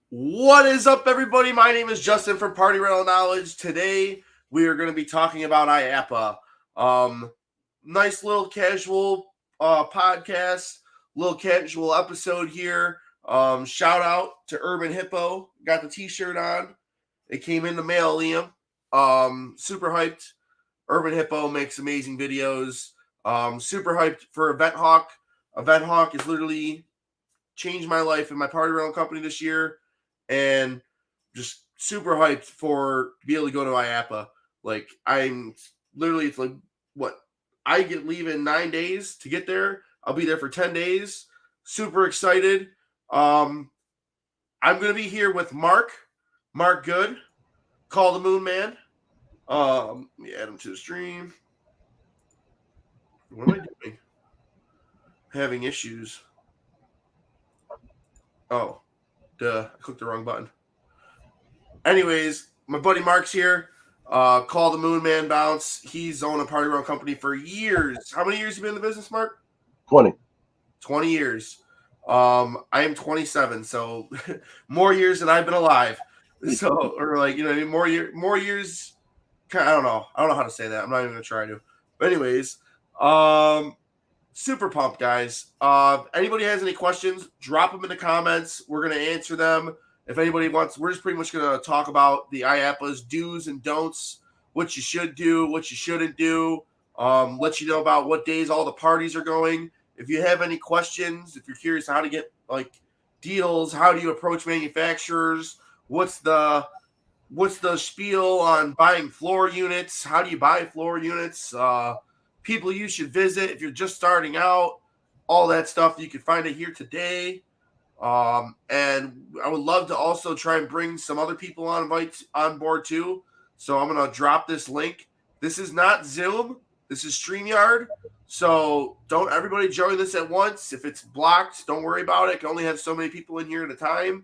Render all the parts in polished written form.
What is up, everybody? My name is Justin from Party Rental Knowledge. Today, we are going to be talking about IAAPA. Nice little casual podcast, little casual episode here. Shout out to Urban Hippo. Got the t-shirt on. It came in the mail, Liam. Super hyped. Urban Hippo makes amazing videos. Super hyped for Event Hawk. Event Hawk is literally changed my life in my party rental company this year, and just super hyped for to be able to go to IAAPA. Like I'm literally, it's like what I get leave in 9 days to get there. I'll be there for 10 days. Super excited. Um, I'm gonna be here with Mark Good, Call the Moon Man. Let me add him to the stream. What am I doing? Having issues. Oh, duh! I clicked the wrong button. Anyways, my buddy Mark's here. Call the Moon Man Bounce. He's owned a party rental company for years. How many years have you been in the business, Mark? 20. 20 years. I am 27, so more years than I've been alive. So, or like, more years. I don't know. I don't know how to say that. I'm not even gonna try to. But anyways, um, super pumped, guys. Anybody has any questions, drop them in the comments. We're going to answer them. If anybody wants, we're just pretty much going to talk about the IAAPA's do's and don'ts, what you should do, what you shouldn't do, let you know about what days all the parties are going. If you have any questions, if you're curious how to get like deals, how do you approach manufacturers, what's the spiel on buying floor units, how do you buy floor units, people you should visit if you're just starting out, all that stuff. You can find it here today. And I would love to also try and bring some other people on board too. So I'm gonna drop this link. This is not Zoom. This is StreamYard. So don't everybody join this at once. If it's blocked, don't worry about it. I can only have so many people in here at a time.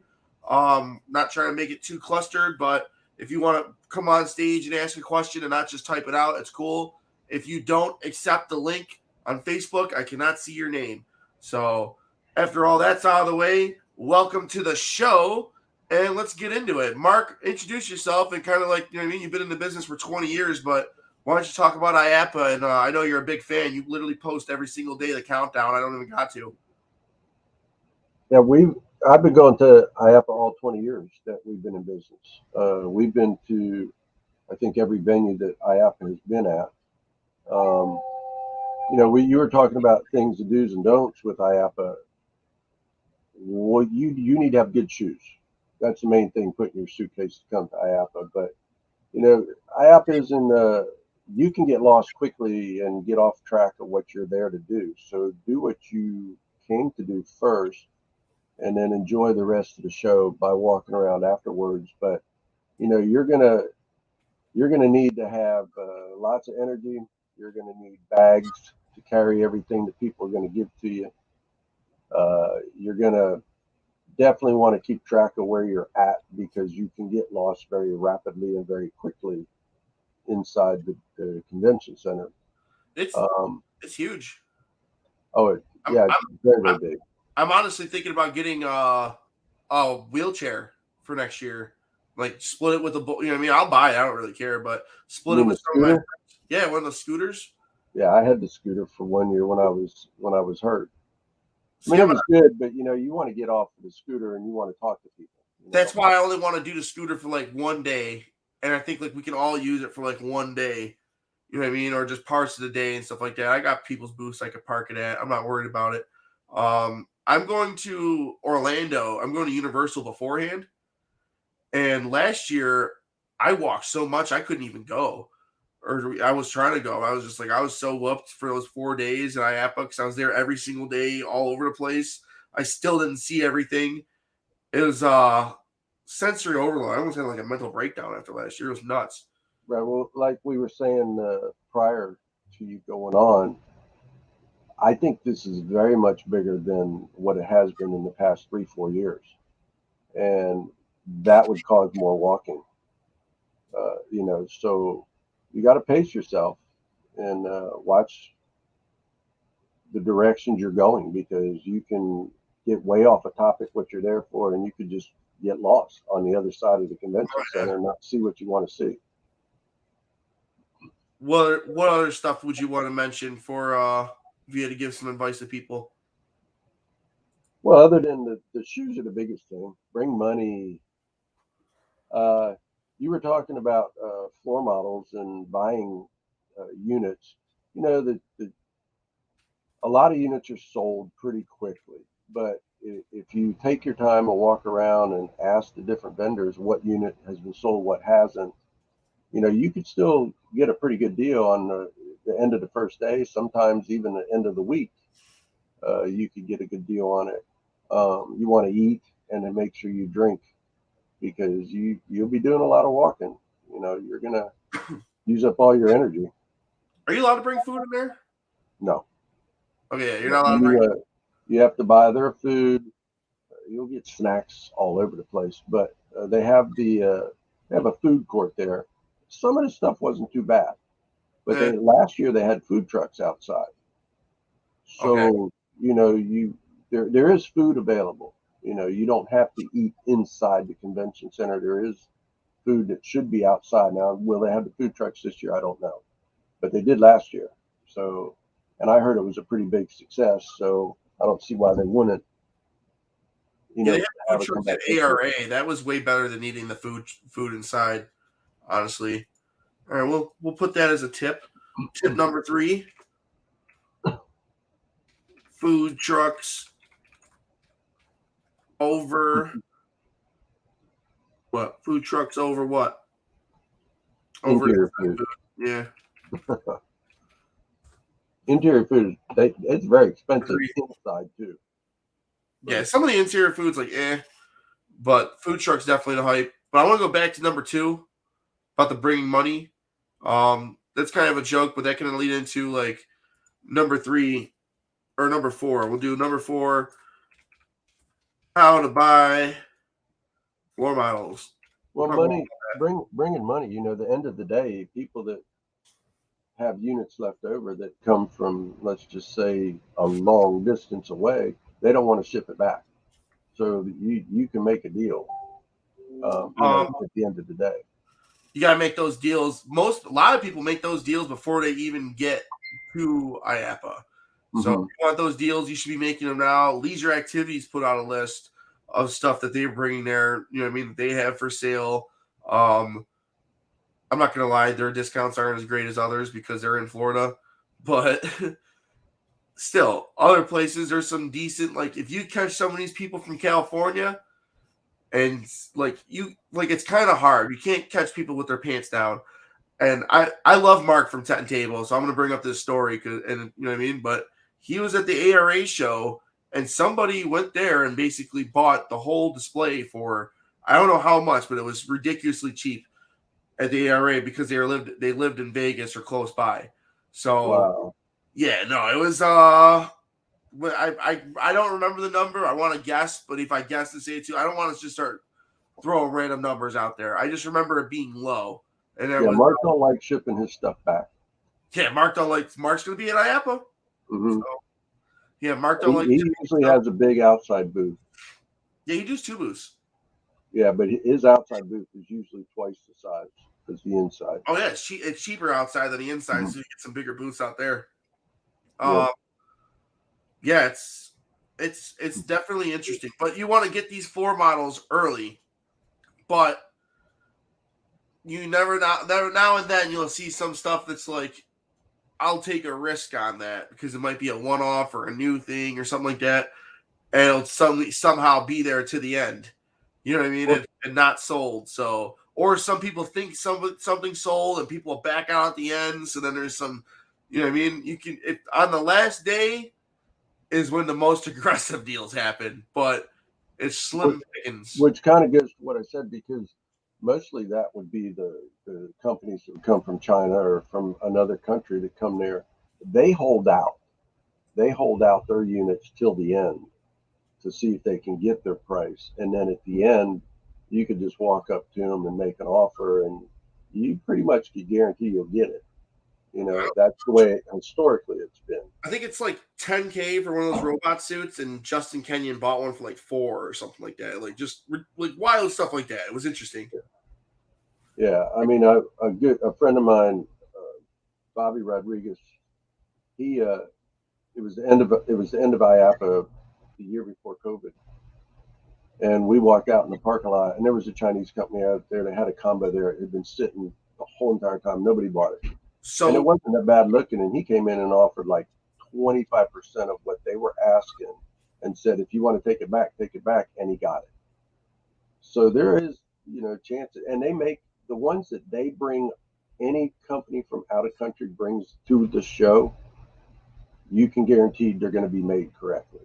Not trying to make it too clustered, but if you want to come on stage and ask a question and not just type it out, it's cool. If you don't accept the link on Facebook, I cannot see your name. So after all that's out of the way, welcome to the show, and let's get into it. Mark, introduce yourself and kind of like, you've been in the business for 20 years, but why don't you talk about IAAPA? And I know you're a big fan. You literally post every single day the countdown. I don't even got to. Yeah, I've been going to IAAPA all 20 years that we've been in business. We've been to, I think, every venue that IAAPA has been at. You were talking about things, the do's and don'ts with IAAPA. Well, you need to have good shoes. That's the main thing, putting your suitcase to come to IAAPA. But, IAAPA is you can get lost quickly and get off track of what you're there to do. So do what you came to do first, and then enjoy the rest of the show by walking around afterwards. But you're gonna need to have lots of energy. You're gonna need bags to carry everything that people are gonna give to you. You're gonna definitely want to keep track of where you're at, because you can get lost very rapidly and very quickly inside the convention center. It's Um, it's huge. I'm yeah, it's I'm very, very I'm, big. I'm honestly thinking about getting a wheelchair for next year. Like split it with what I mean. I'll buy it. I don't really care, but You split it mean the with some of my scooter? friends. Yeah, one of those scooters. Yeah, I had the scooter for 1 year when I was hurt. I See, mean, it was good, but you want to get off of the scooter and you want to talk to people. that's why I only want to do the scooter for like one day, and I think like we can all use it for like one day. You know what I mean, or just parts of the day and stuff like that. I got people's booths I could park it at. I'm not worried about it. I'm going to Orlando. I'm going to Universal beforehand, and last year I walked so much I couldn't even go, or I was trying to go. I was just like I was so whooped for those 4 days at IAPA because I was there every single day, all over the place. I still didn't see everything. It was sensory overload. I almost had like a mental breakdown after last year. It was nuts. Right. Well, like we were saying prior to you going on, I think this is very much bigger than what it has been in the past 3, 4 years, and that would cause more walking. So you got to pace yourself and watch the directions you're going, because you can get way off a topic what you're there for, and you could just get lost on the other side of the convention center and not see what you want to see. What other stuff would you want to mention for if you had to give some advice to people? Well, other than the shoes are the biggest thing. Bring money. You were talking about floor models and buying units. You know, a lot of units are sold pretty quickly, but if you take your time and walk around and ask the different vendors what unit has been sold, what hasn't, you know, you could still get a pretty good deal on the end of the first day, sometimes even the end of the week. You could get a good deal on it. You want to eat and then make sure you drink because you'll be doing a lot of walking. You know, you're gonna use up all your energy. Are you allowed to bring food in there? No, Okay, you're no. not allowed to bring. You have to buy their food. You'll get snacks all over the place, but they have they have a food court there. Some of the stuff wasn't too bad, but Eh, they last year they had food trucks outside. okay. So, you know, there is food available. You know, you don't have to eat inside the convention center. There is food that should be outside. Now, will they have the food trucks this year? I don't know, but they did last year. So, and I heard it was a pretty big success. So I don't see why they wouldn't, you Yeah, they know, had food have it come trucks at back this year. ARA. That was way better than eating the food inside. Honestly. All right, we'll put that as a tip. Tip number 3: food trucks over what? Food trucks over what? Over Interior inside food. food. Yeah. Interior food, it's very expensive Agree. inside too. Yeah, But some of the interior foods like but food trucks definitely the hype. But I want to go back to number 2 about the bringing money. That's kind of a joke, but that can lead into like number 3 or number 4. We'll do number 4: how to buy floor models. well, Talk about money, bringing money. You know, the end of the day, people that have units left over that come from, let's just say, a long distance away, they don't want to ship it back. So you can make a deal, you know, um, at the end of the day. you gotta make those deals. A lot of people make those deals before they even get to IAAPA. So if Hmm. you want those deals, you should be making them now. Leisure Activities put out a list of stuff that they're bringing there. You know what I mean? That they have for sale. Um, I'm not gonna lie, their discounts aren't as great as others because they're in Florida, but still, other places there's some decent. Like if you catch some of these people from California, and it's kind of hard. You can't catch people with their pants down. And I love Mark from Tet and Table, so I'm gonna bring up this story and you know what I mean. But he was at the ARA show, and somebody went there and basically bought the whole display for I don't know how much, but it was ridiculously cheap at the ARA because they lived in Vegas or close by. So Wow. yeah, no, it was I don't remember the number. I want to guess, but if I guess and say it too, I don't want to just start throwing random numbers out there. I just remember it being low, and it Yeah, was Mark don't like shipping his stuff back. yeah. Mark don't like Mark's gonna be at IAAPA, so Hmm. yeah. Mark don't like He usually has a big outside booth. yeah. He does 2 booths. Yeah, but his outside booth is usually twice the size as the inside. Oh yeah, it's cheaper outside than the inside, Hmm. so you get some bigger booths out there. Yep. Um, yeah, it's definitely interesting, but you want to get these floor models early, but you never now and then you'll see some stuff that's like I'll take a risk on that because it might be a one off or a new thing or something like that, and it'll somehow be there to the end. You know what I mean? Well, And not sold. So, or some people think something sold and people will back out at the end. So then there's some, you know what I mean? You can on the last day is when the most aggressive deals happen, but it's which, slim pickings. which kind of goes to what I said because mostly that would be the companies that come from China or from another country that come there. They hold out. They hold out their units till the end to see if they can get their price. And then at the end, you could just walk up to them and make an offer, and you pretty much can guarantee you'll get it. You know, that's the way historically it's been. I think it's like $10K for one of those robot suits, and Justin Kenyon bought one for like 4 or something like that. Like just like wild stuff like that. It was interesting. Yeah, I mean, a friend of mine, Bobby Rodriguez, he it was the end of IAAPA the year before COVID, and we walked out in the parking lot, and there was a Chinese company out there. They had a combo there. It had been sitting the whole entire time. Nobody bought it, and it So wasn't that bad looking. And he came in and offered like 25% of what they were asking, and said, "If you want to take it back, take it back." And he got it. So there is, you know, chances, and they make the ones that they bring. Any company from out of country brings to the show, you can guarantee they're going to be made correctly.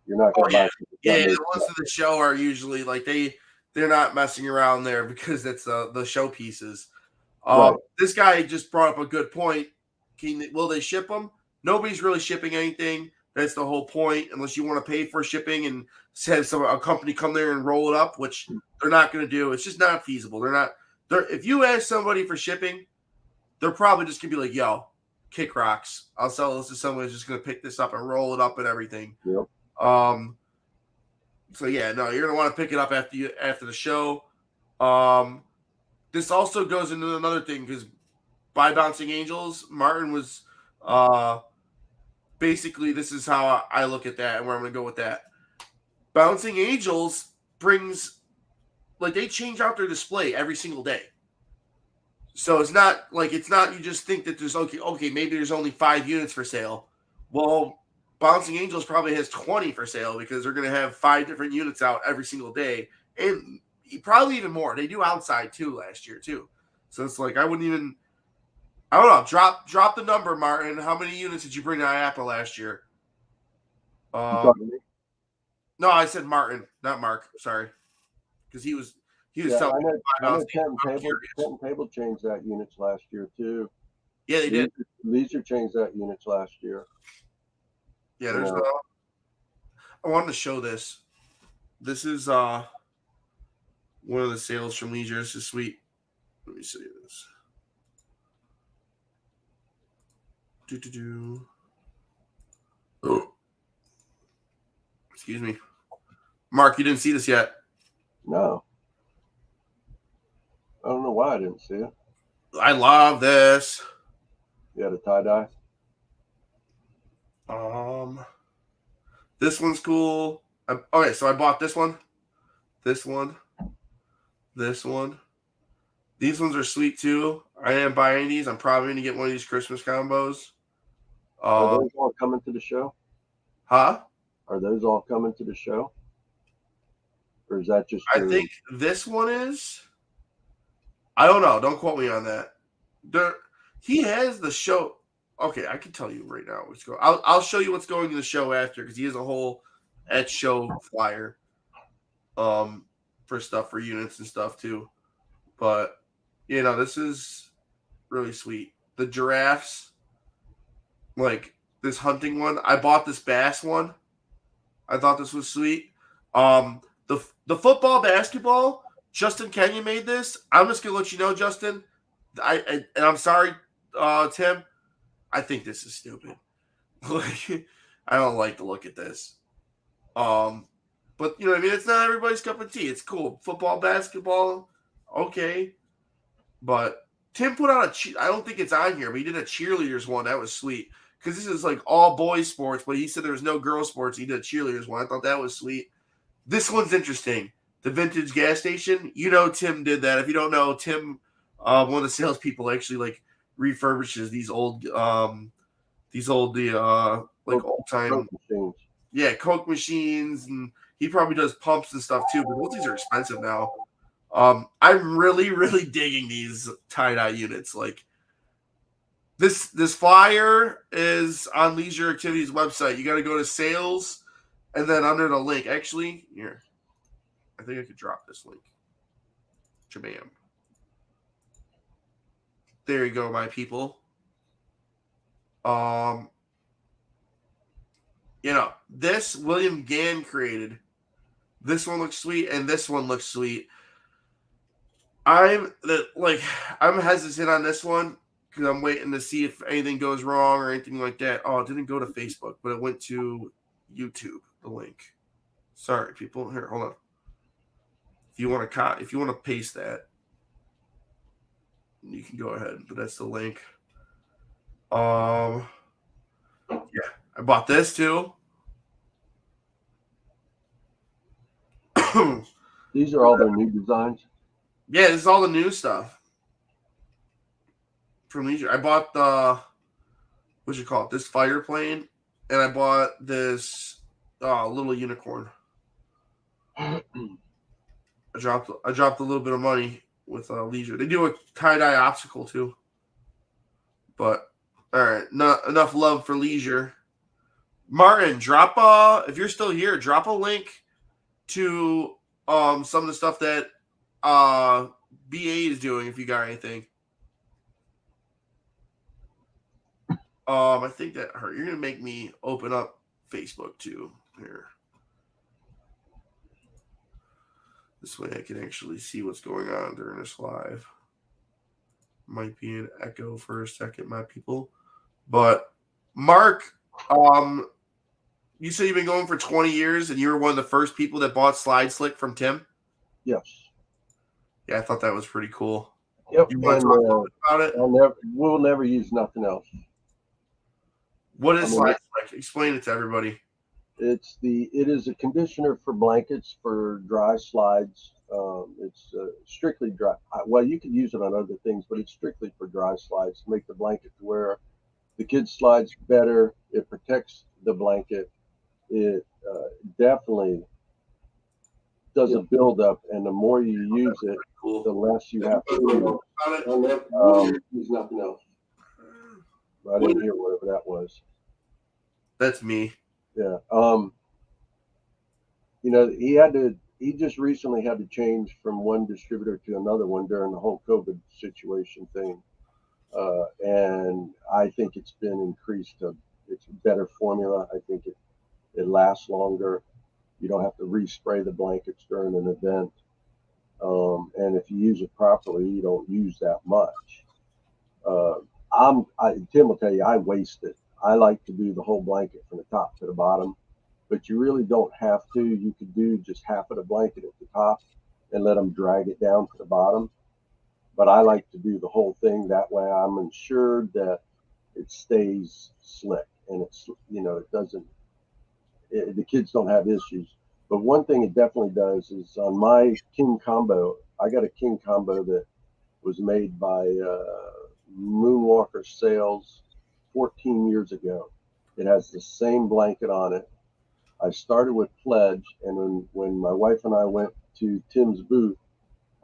You're not oh going to yeah. buy something that's not Yeah, made the ones correctly. of the show are usually like they're not messing around there because that's the show pieces. Right. This guy just brought up a good point. Will they ship them? Nobody's really shipping anything. That's the whole point, unless you want to pay for shipping and have a company come there and roll it up, which they're not going to do. It's just not feasible. They're not. If you ask somebody for shipping, they're probably just gonna be like, "Yo, kick rocks. I'll sell this to someone who's just gonna pick this up and roll it up and everything." Yep. So yeah, no, you're gonna want to pick it up after the show. Um, this also goes into another thing because by Bouncing Angels, Martin was basically this is how I look at that and where I'm gonna go with that. Bouncing Angels brings like they change out their display every single day. So it's not you just think that there's okay, maybe there's only 5 units for sale. Well, Bouncing Angels probably has 20 for sale because they're going to have 5 different units out every single day, and probably even more. They do outside too last year too, so it's like I don't know. Drop the number, Martin. How many units did you bring to IAAPA last year? You talking to me? No, I said Martin, not Mark. Sorry, because he was Yeah, telling I me know. about I know. Bouncing Angels. Tent and Table changed that units last year too. Yeah, they did. Leisure changed that units last year. Yeah, You there's know, I wanted to show this. This is one of the sales from Leisure. This is sweet. Let me show you this. Oh, excuse me, Mark. You didn't see this yet. no, I don't know why I didn't see it. I love this. You had a tie dye. This one's cool. Okay, so I bought this one, this one, this one. These ones are sweet too. I am buying these. I'm probably gonna get one of these Christmas combos. Are those all coming to the show? Huh? Are those all coming to the show? Or is that just I think this one is. I don't know. Don't quote me on that. He has the show. Okay, I can tell you right now what's going. I'll show you what's going to the show after because he has a whole at show flyer, for stuff for units and stuff too. But this is really sweet. The giraffes, like this hunting one. I bought this bass one. I thought this was sweet. The football basketball. Justin Kenyon made this. I'm just gonna let you know, Justin. And I'm sorry, Tim. I think this is stupid. Like, I don't like to look at this. But you know what I mean? It's not everybody's cup of tea. It's cool. Football, basketball, okay. But Tim put out I don't think it's on here, but he did a cheerleaders one. That was sweet. Because this is like all boys sports, but he said there was no girl sports. He did a cheerleaders one. I thought that was sweet. This one's interesting. The vintage gas station. Tim did that. If you don't know, Tim, one of the salespeople actually like refurbishes these old like old time machines? Yeah, Coke machines, and he probably does pumps and stuff too. But those things are expensive now. I'm really, really digging these tie-dye units. Like this flyer is on Leisure Activities website. You got to go to sales, and then under the link. Actually, here, I think I could drop this link. Jabam. There you go, my people. This William Gann created. This one looks sweet, and this one looks sweet. I'm hesitant on this one. because I'm waiting to see if anything goes wrong or anything like that. Oh, it didn't go to Facebook, but it went to YouTube. The link. Sorry, people. Here, hold on. If you want to paste that, you can go ahead. But that's the link. Yeah, I bought this too. These are all their new designs. Yeah, this is all the new stuff from Leisure. I bought what you call it? This fire plane, and I bought this little unicorn. I dropped a little bit of money with Leisure. They do a tie-dye obstacle too. But all right, not enough love for Leisure. Martin, drop if you're still here, drop a link to some of the stuff that BA is doing if you got anything. I think that hurt. You're gonna make me open up Facebook too. Here. This way I can actually see what's going on during this live. Might be an echo for a second, my people. But Mark, you said you've been going for 20 years and you were one of the first people that bought Slide Slick from Tim? Yes. Yeah, I thought that was pretty cool. Yep. You want to talk a little bit about it? We'll never use nothing else. What is Slide Slick? Explain it to everybody. It is a conditioner for blankets for dry slides. It's strictly dry. Well, you could use it on other things, but it's strictly for dry slides to make the blanket to where the kid slides better. It protects the blanket. It definitely does a buildup, and the more you use it, the less you have to use nothing else. I didn't hear whatever that was. That's me. Yeah. He just recently had to change from one distributor to another one during the whole COVID situation thing. And I think it's been increased it's a better formula. I think it lasts longer. You don't have to respray the blankets during an event. And if you use it properly, you don't use that much. Tim will tell you, I waste it. I like to do the whole blanket from the top to the bottom, but you really don't have to. You could do just half of the blanket at the top and let them drag it down to the bottom. But I like to do the whole thing. That way I'm ensured that it stays slick and it doesn't, the kids don't have issues. But one thing it definitely does is on my King Combo, I got a King Combo that was made by Moonwalker Sales 14 years ago. It has the same blanket on it. I started with Pledge, and when my wife and I went to Tim's booth,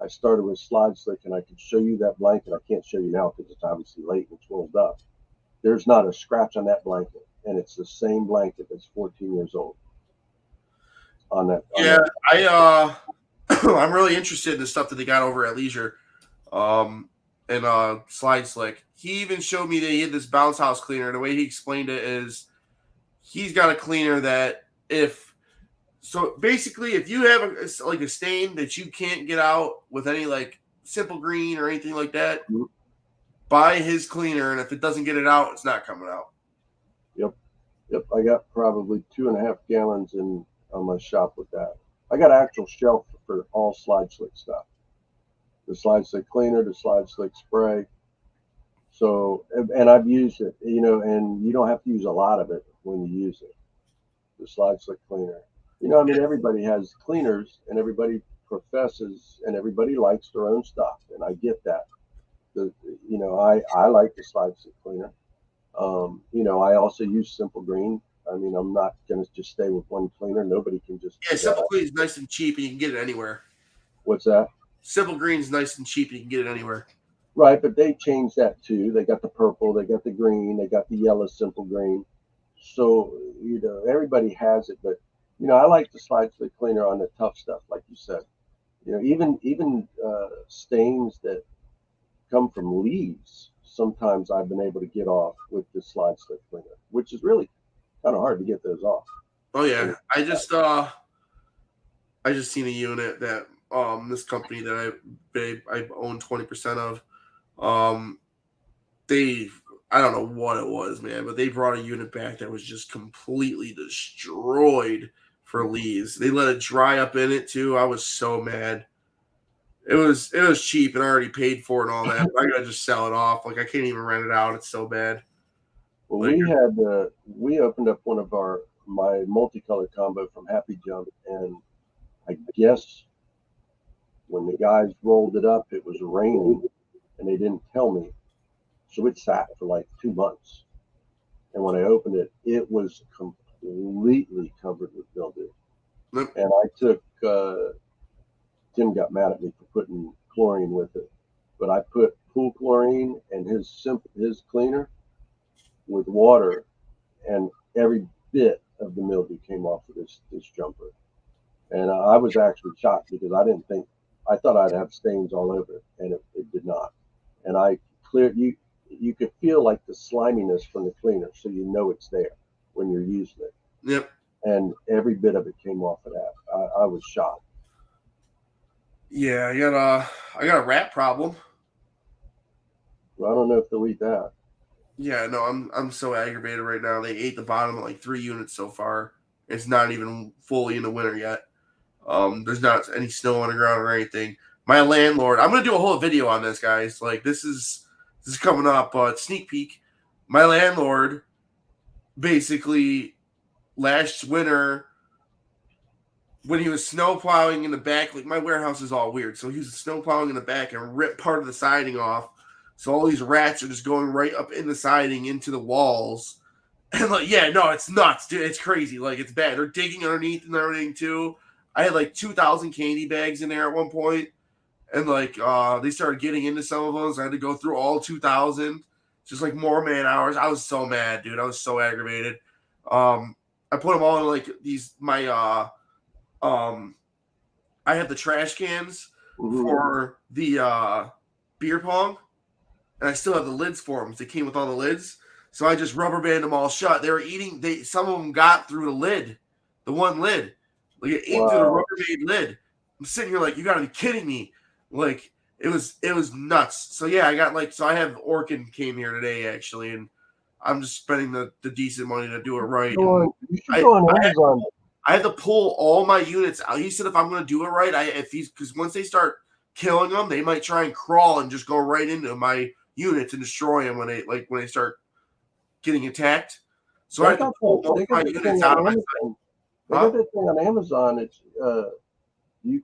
I started with Slide Slick, and I could show you that blanket. I can't show you now because it's obviously late and it's rolled up. There's not a scratch on that blanket, and it's the same blanket that's 14 years old. I'm really interested in the stuff that they got over at Leisure. And Slide Slick. He even showed me that he had this bounce house cleaner. The way he explained it is he's got a cleaner that basically if you have a stain that you can't get out with any like Simple Green or anything like that, buy his cleaner, and if it doesn't get it out, it's not coming out. Yep. I got probably 2.5 gallons on my shop with that. I got an actual shelf for all Slide Slick stuff. The Slide Slick cleaner, the Slide Slick spray. So, and I've used it, and you don't have to use a lot of it when you use it. The Slide Slick cleaner. Everybody has cleaners, and everybody professes, and everybody likes their own stuff, and I get that. I like the Slide Slick cleaner. I also use Simple Green. I'm not going to just stay with one cleaner. Nobody can just. Yeah, Simple Green is nice and cheap, and you can get it anywhere. What's that? Simple Green is nice and cheap, and you can get it anywhere. Right, but they changed that too. They got the purple, they got the green, they got the yellow Simple Green. So, everybody has it, but I like the Slide Slick cleaner on the tough stuff, like you said. Even stains that come from leaves, sometimes I've been able to get off with the Slide Slick cleaner, which is really kind of hard to get those off. Oh yeah, I just seen a unit that this company that I own 20% of. I don't know what it was, man, but they brought a unit back that was just completely destroyed for leaves. They let it dry up in it too. I was so mad. It was cheap and I already paid for it and all that. But I gotta just sell it off. Like I can't even rent it out. It's so bad. Well, Like we opened up one of my multicolored combo from Happy Jump, and I guess when the guys rolled it up, it was raining, and they didn't tell me, so it sat for like 2 months. And when I opened it, it was completely covered with mildew. yep, And I took Tim got mad at me for putting chlorine with it, but I put pool chlorine and his cleaner with water, and every bit of the mildew came off of this jumper. And I was actually shocked because I thought I'd have stains all over it, and it did not. And I cleared you could feel like the sliminess from the cleaner, so you know it's there when you're using it. yep. And every bit of it came off of that. I was shocked. Yeah, I got a rat problem. Well, I don't know if they'll eat that. Yeah, no, I'm so aggravated right now. They ate the bottom of like 3 units so far. It's not even fully in the winter yet. There's not any snow on the ground or anything. My landlord, I'm gonna do a whole video on this, guys. Like this is coming up, sneak peek. My landlord basically last winter when he was snow plowing in the back, like my warehouse is all weird. So he was snow plowing in the back and ripped part of the siding off. So all these rats are just going right up in the siding into the walls. And like, yeah, no, it's nuts, dude. It's crazy. Like, it's bad. They're digging underneath and everything too. I had like 2,000 candy bags in there at one point, and like they started getting into some of those. I had to go through all 2,000, just like more man hours. I was so mad, dude. I was so aggravated. I put them all in like these my I have the trash cans for the beer pong, and I still have the lids for them. They came with all the lids. So I just rubber band them all shut. They were eating. Some of them got through the lid, the one lid, like it ate through the rubber band lid. I'm sitting here like, you got to be kidding me! Like it was nuts. So yeah, I have Orkin came here today actually, and I'm just spending the decent money to do it right. You should go on Amazon. I have to pull all my units out. He said if I'm going to do it right, because once they start killing them, they might try and crawl and just go right into my units and destroy them when they start getting attacked. So I have to pull both my units out of my site. They got that thing on Amazon. It's you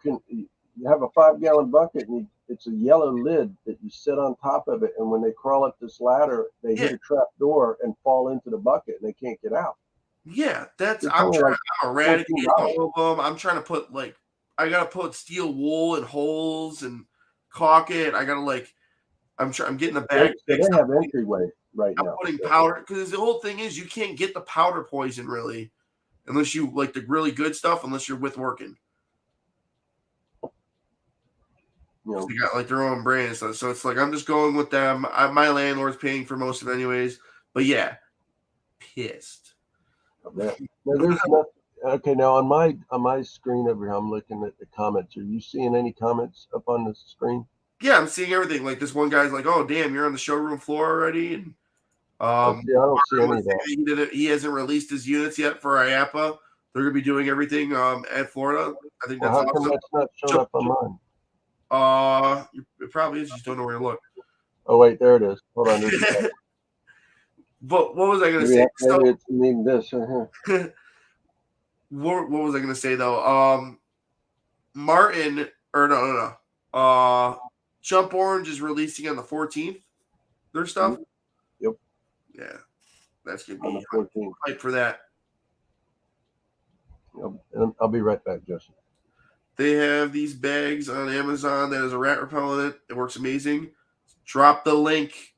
have a 5-gallon bucket and it's a yellow lid that you sit on top of it, and when they crawl up this ladder, they hit a trap door and fall into the bucket and they can't get out. Yeah, I'm trying to eradicate all of them. I'm trying to put I gotta put steel wool in holes and caulk it. I gotta I'm getting the bag. They have entryway right now. I'm putting powder because the whole thing is you can't get the powder poison really unless you like the really good stuff, unless you're with working. They got like their own brand and stuff. So it's like I'm just going with them. My landlord's paying for most of it anyways. But yeah, pissed. Okay, now on my screen over here, I'm looking at the comments. Are you seeing any comments up on the screen? Yeah, I'm seeing everything. Like this one guy's like, "Oh, damn, you're on the showroom floor already." And I don't see any of that. He hasn't released his units yet for IAAPA. They're gonna be doing everything at Florida. I think that's awesome. How come that's not showing up on mine? It probably is. You just don't know where to look. Oh wait, there it is. Hold on. But what was I gonna say? Maybe it's needing this. What was I gonna say though? Martin or no. Jump Orange is releasing on the 14th. Their stuff. Yep. Yeah, that's gonna be on the 14th. Hype for that. I'll be right back, Justin. They have these bags on Amazon that has a rat repellent. It works amazing. Drop the link.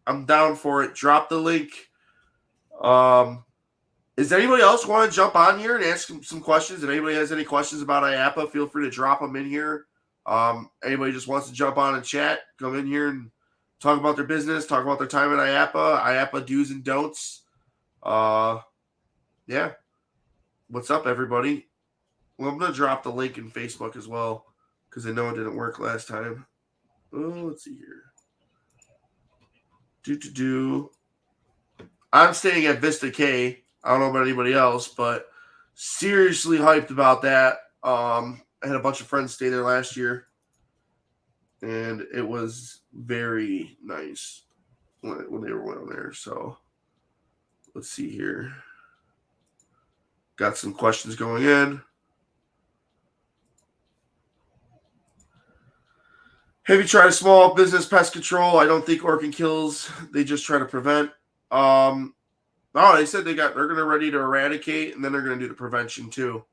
I'm down for it. Drop the link. Is anybody else want to jump on here and ask some questions? If anybody has any questions about IAAPA, feel free to drop them in here. Anybody just wants to jump on and chat, come in here and talk about their business, talk about their time at IAAPA do's and don'ts. Yeah. What's up, everybody? Well, I'm going to drop the link in Facebook as well because I know it didn't work last time. Oh, let's see here. Do. I'm staying at Vista K. I don't know about anybody else, but seriously hyped about that. I had a bunch of friends stay there last year, and it was very nice when they were went there. So let's see here. Got some questions going in. Have you tried a small business pest control? I don't think Orkin kills. They just try to prevent. Oh, they said they're gonna ready to eradicate, and then they're gonna do the prevention too.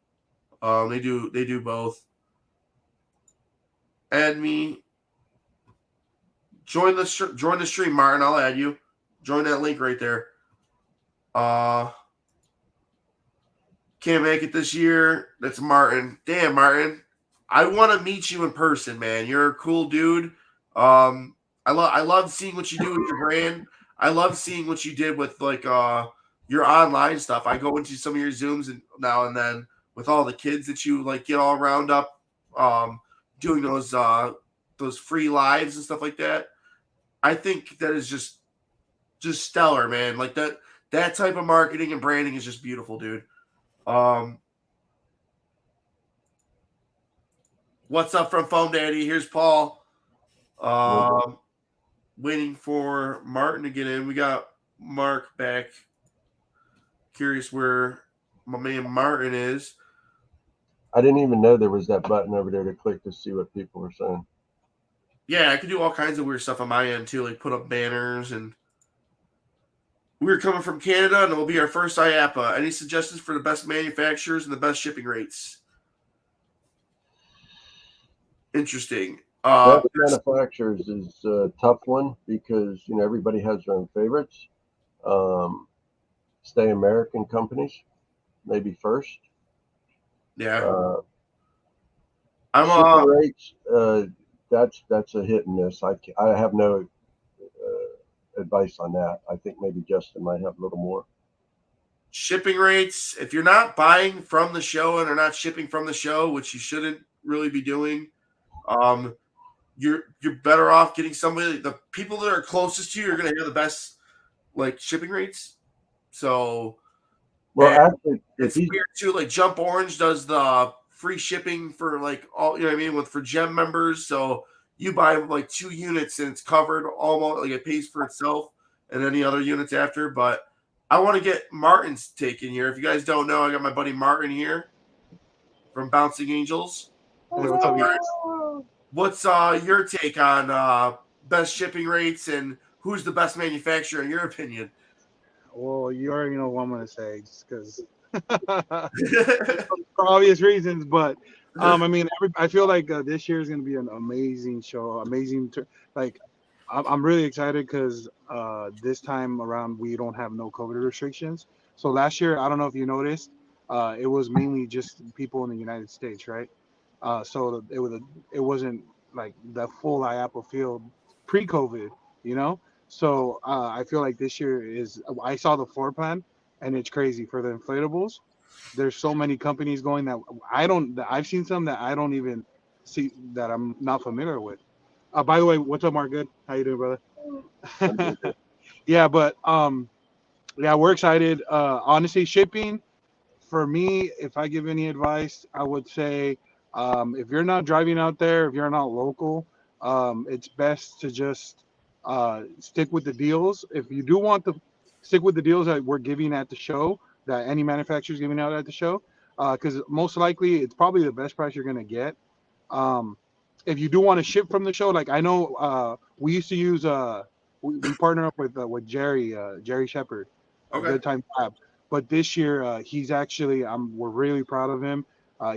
They do both. Add me. Join the stream, Martin. I'll add you. Join that link right there. Can't make it this year. That's Martin. Damn, Martin. I want to meet you in person, man. You're a cool dude. I love seeing what you do with your brand. I love seeing what you did with like your online stuff. I go into some of your Zooms and now and then with all the kids that you like get all round up doing those free lives and stuff like that. I think that is just stellar, man. Like that type of marketing and branding is just beautiful, dude. What's up from Foam Daddy? Here's Paul. Waiting for Martin to get in. We got Mark back. Curious where my man Martin is. I didn't even know there was that button over there to click to see what people were saying. Yeah, I could do all kinds of weird stuff on my end too, like put up banners. And we're coming from Canada, and it will be our first IAAPA. Any suggestions for the best manufacturers and the best shipping rates? Interesting. The manufacturers is a tough one because everybody has their own favorites. Stay American companies, maybe first. Yeah. Shipping rates. That's a hit and miss. I have no advice on that. I think maybe Justin might have a little more. Shipping rates. If you're not buying from the show and are not shipping from the show, which you shouldn't really be doing, you're better off getting somebody. The people that are closest to you are going to have the best like shipping rates. So, well, actually, it's weird too. Like Jump Orange does the free shipping for like all what I mean for gem members. So you buy like 2 units and it's covered almost like it pays for itself, and any other units after. But I want to get Martin's take in here. If you guys don't know, I got my buddy Martin here from Bouncing Angels. Hey, what's up, guys? What's your take on best shipping rates and who's the best manufacturer in your opinion? Well, you already know what I'm gonna say, just because for obvious reasons. But I mean, I feel like this year is gonna be an amazing show. I'm really excited because this time around we don't have no COVID restrictions. So last year, I don't know if you noticed, it was mainly just people in the United States, right? So it wasn't like the full IAAPA field pre-COVID, you know. So I feel like this year I saw the floor plan, and it's crazy for the inflatables. There's so many companies going that I've seen some that I don't even see that I'm not familiar with. By the way, what's up, Mark? Good. How you doing, brother? Yeah, but yeah, we're excited. Honestly, shipping for me, if I give any advice, I would say if you're not driving out there, if you're not local, it's best to just stick with the deals. If you do want to stick with the deals that we're giving at the show, that any manufacturer is giving out at the show, because most likely it's probably the best price you're going to get. If you do want to ship from the show, like I know we used to use, we partner up with Jerry Shepard, a Good Time Lab. But this year, he's actually, we're really proud of him.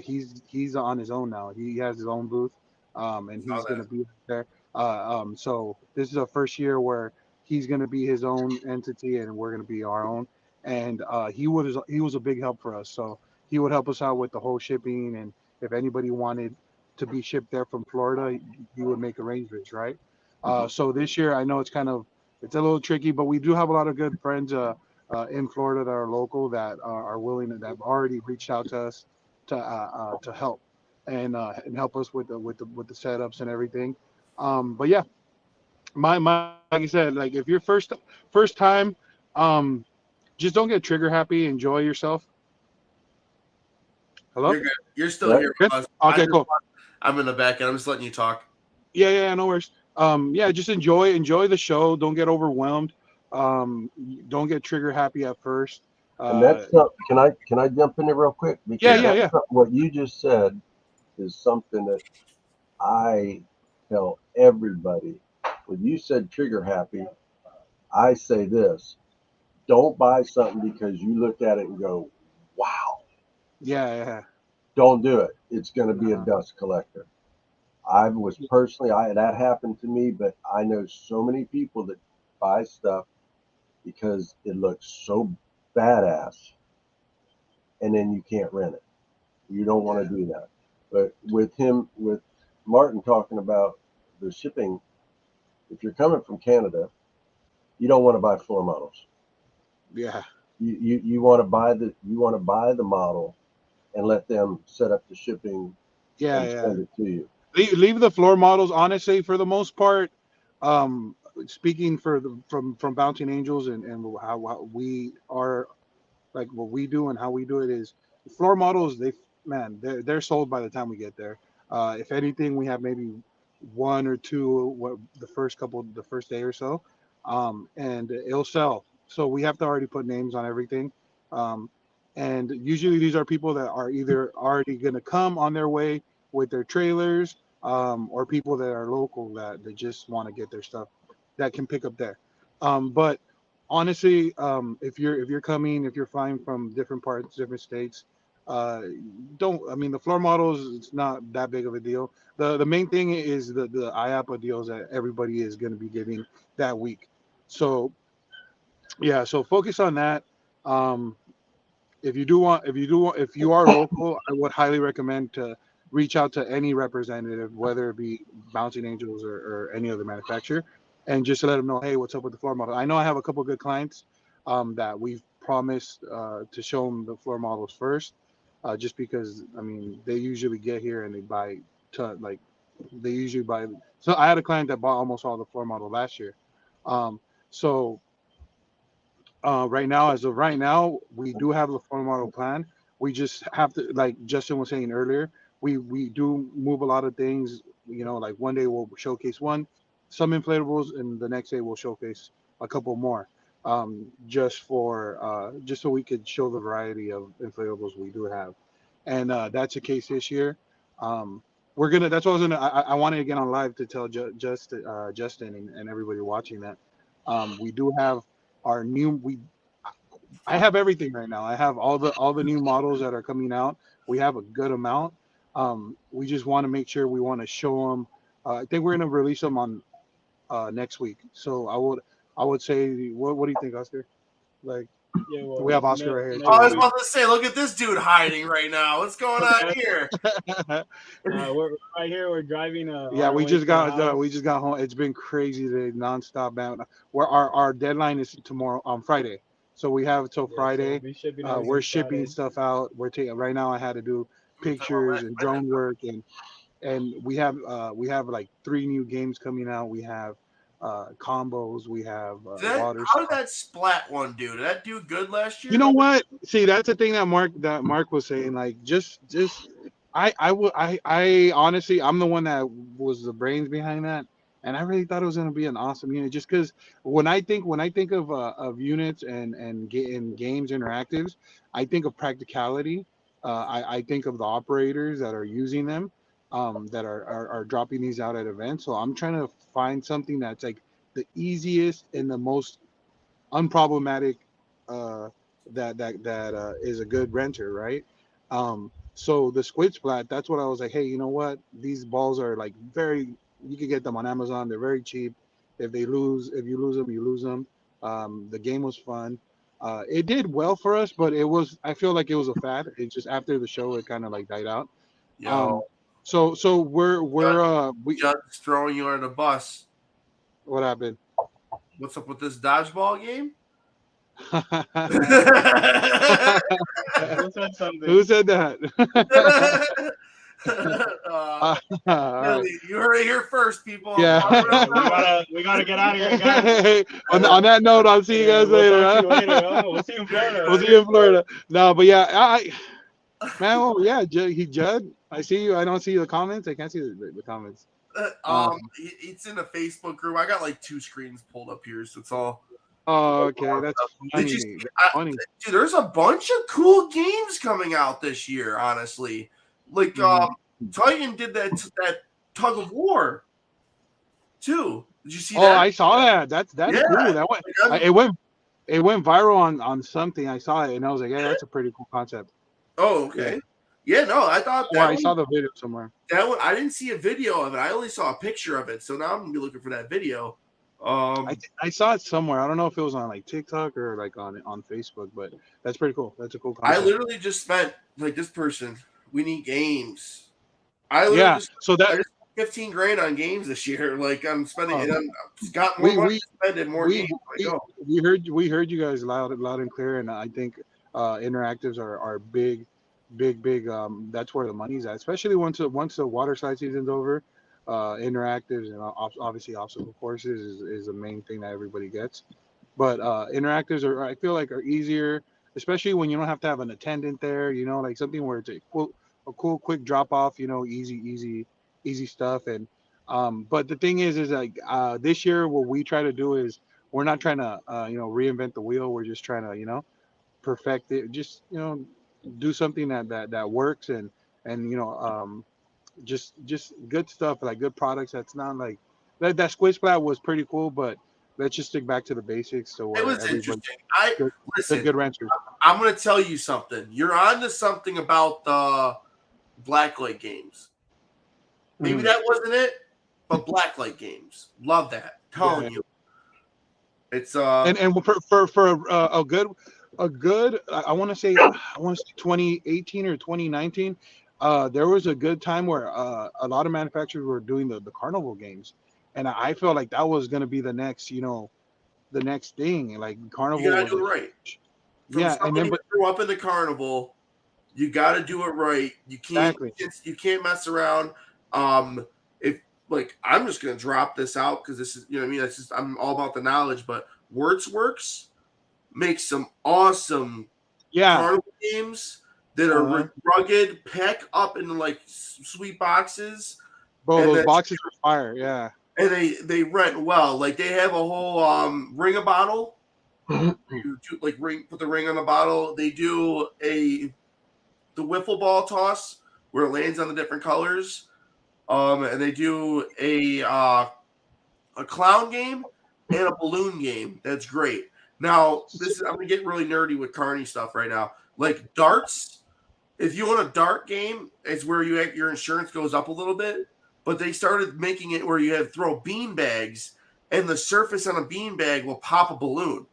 He's on his own now. He has his own booth, and he's going to be there. So this is the first year where he's going to be his own entity, and we're going to be our own. And he was a big help for us. So he would help us out with the whole shipping, and if anybody wanted to be shipped there from Florida, he would make arrangements, right? So this year, I know it's a little tricky, but we do have a lot of good friends in Florida that are local that are willing that have already reached out to us to help and help us with the setups and everything. But yeah, like I said, like if you're first time, just don't get trigger happy. Enjoy yourself. Hello? You're good. You're still Yep. here, Good? Buzz. Okay, cool. I'm in the back end. I'm just letting you talk. Yeah, no worries. Yeah, just enjoy the show. Don't get overwhelmed. Um, don't get trigger happy at first. And that's can I jump in there real quick because Yeah. what you just said is something that I tell everybody. When you said trigger happy, I say this: don't buy something because you look at it and go, "Wow." Yeah. Don't do it. It's going to be a Uh, dust collector. I was personally, that happened to me, but I know so many people that buy stuff because it looks so badass, and then you can't rent it. You don't want to do that. But with Martin talking about the shipping, if you're coming from Canada, you don't want to buy floor models. yeah. You want to buy the model and let them set up the shipping and Yeah. send it to you. Leave the floor models. Honestly, for the most part, um, speaking for the from Bouncing Angels and how we are, like what we do and how we do it is floor models. They're sold by the time we get there. If anything, we have maybe one or two the first day or so, and it'll sell. So we have to already put names on everything. Um, and usually these are people that are either already going to come on their way with their trailers, or people that are local that they just want to get their stuff that can pick up there. But honestly, if you're flying from different parts, different states, uh, don't. I mean, the floor models, it's not that big of a deal. The main thing is the IAAPA deals that everybody is going to be getting that week. So yeah, so focus on that. Um, if you are local, I would highly recommend to reach out to any representative, whether it be Bouncing Angels or any other manufacturer, and just let them know, hey, what's up with the floor model. I know I have a couple of good clients, that we've promised, to show them the floor models first, just because I mean they usually get here and they buy like they usually buy. So I had a client that bought almost all the floor model last year. Um, so right now, as of right now, we do have the floor model plan. We just have to, like Justin was saying earlier, we do move a lot of things. Like one day we'll showcase some inflatables, and the next day we'll showcase a couple more, just so we could show the variety of inflatables we do have, and that's the case this year. Um, we're gonna. That's what I was gonna. I wanted to get on live to tell Justin and everybody watching that, we do have our new we I have everything right now. I have all the new models that are coming out. We have a good amount. We just want to make sure we want to show them. I think we're gonna release them on next week. So I would say, what do you think, Oscar? Like, Yeah, well, we have Oscar right here Oh, I too. was about to say, look at this dude hiding right now. What's going on here? we're right here. We're driving. Yeah, our way to the house. we just got home. It's been crazy today, nonstop. Man, where our deadline is tomorrow on Friday, so we have till Yeah, so Friday. we shipping We're everything shipping Friday. stuff out. We're taking right now. I had to do pictures and drone work, and we have like 3 new games coming out. We have combos. We have water How did stuff. that splat one do? Did that do good last year? You know what? See, that's the thing that Mark was saying. Like, just I honestly, I'm the one that was the brains behind that, and I really thought it was gonna be an awesome unit. Just because when I think of units and games interactives, I think of practicality. I think of the operators that are using them, that are dropping these out at events. So I'm trying to find something that's like the easiest and the most unproblematic, uh, that is a good renter, right? So the squid splat, that's what I was like, hey, you know what? These balls are like you can get them on Amazon. They're very cheap. If you lose them, you lose them. The game was fun. It did well for us, but I feel like it was a fad. It just after the show, it kind of like died out. Yo, Um, so we just throwing you under the bus. what happened? What's up with this dodgeball game? Who said something? Who said that? Uh, All Literally, you heard it here first, people. Yeah. We gotta get out of here, guys. on that note, I'll see you guys later. We'll talk to huh? you later. We'll see you in Florida. We'll see you in Florida. No, but yeah, man, well, yeah, Judd. I see you. I don't see the comments. I can't see the comments. It's in the Facebook group. I got like 2 screens pulled up here, so it's all. Oh, okay, that's funny. Funny. Dude, there's a bunch of cool games coming out this year. Honestly, like Titan did that tug of war too. Did you see that? Oh, I saw that. That's cool. That went it went viral on something. I saw it and I was like, yeah, that's a pretty cool concept. Oh, okay. Yeah, no, I thought that. I saw the video somewhere. That one, I didn't see a video of it. I only saw a picture of it. So now I'm gonna be looking for that video. I saw it somewhere. I don't know if it was on like TikTok or like on Facebook, but that's pretty cool. That's a cool concept. I literally just spent like this person. We need games. I literally so that I just spent 15 grand on games this year. Like I'm spending, and I've got more money to spend and more games. We heard you guys loud and clear, and I think interactives are big. That's where the money's at, especially once the water slide season's over. Interactives and obviously obstacle courses is the main thing that everybody gets, but interactives I feel like are easier, especially when you don't have to have an attendant there, like something where it's a cool quick drop off, easy stuff. And but the thing is like this year what we try to do is we're not trying to reinvent the wheel. We're just trying to perfect it, just do something that works and just good stuff, like good products. That's not like that Squid Splat was pretty cool, but let's just stick back to the basics. So it was interesting. Listen, good renters. I'm going to tell you something. You're on to something about the Blacklight games. Maybe that wasn't it, but Blacklight games. Love that. Telling you. It's and for a good I want to say 2018 or 2019. There was a good time where a lot of manufacturers were doing the carnival games, and I felt like that was going to be the next, the next thing. Like carnival, you gotta do it right. And then grew up in the carnival, you got to do it right. You can't you can't mess around. If like I'm just going to drop this out because this is that's just I'm all about the knowledge. But Works makes some awesome carnival games that are rugged, pack up in like sweet boxes. Bro, those boxes are fire, And they rent well. Like they have a whole ring a bottle. You do, like put the ring on the bottle. They do the wiffle ball toss where it lands on the different colors. And they do a clown game and a balloon game. That's great. Now I'm gonna get really nerdy with Carney stuff right now. Like darts. If you want a dart game, it's where your insurance goes up a little bit. But they started making it where you have throw bean bags, and the surface on a bean bag will pop a balloon.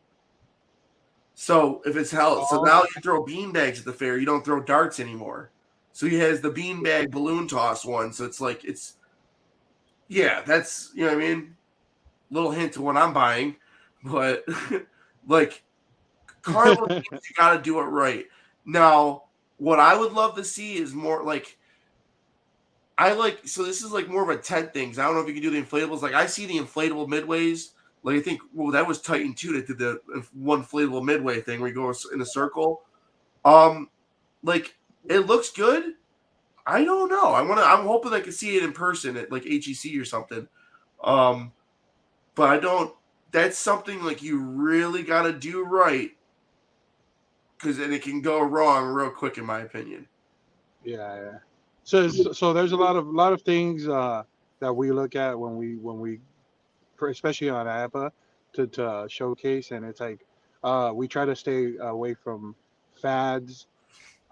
So if it's held, so now you throw bean bags at the fair. You don't throw darts anymore. So he has the bean bag balloon toss one. So it's like that's what I mean. Little hint to what I'm buying, but like carnival games, you got to do it right now. What I would love to see is more like so this is like more of a tent thing. I don't know if you can do the inflatables. Like I see the inflatable midways. Like I think that was Titan 2 that did the one inflatable midway thing where you go in a circle. Like it looks good. I don't know. I'm hoping I can see it in person at like HEC or something. But I don't. That's something like you really got to do right. Because then it can go wrong real quick, in my opinion. Yeah. So there's a lot of things that we look at when we especially on IAAPA to showcase, and it's like we try to stay away from fads,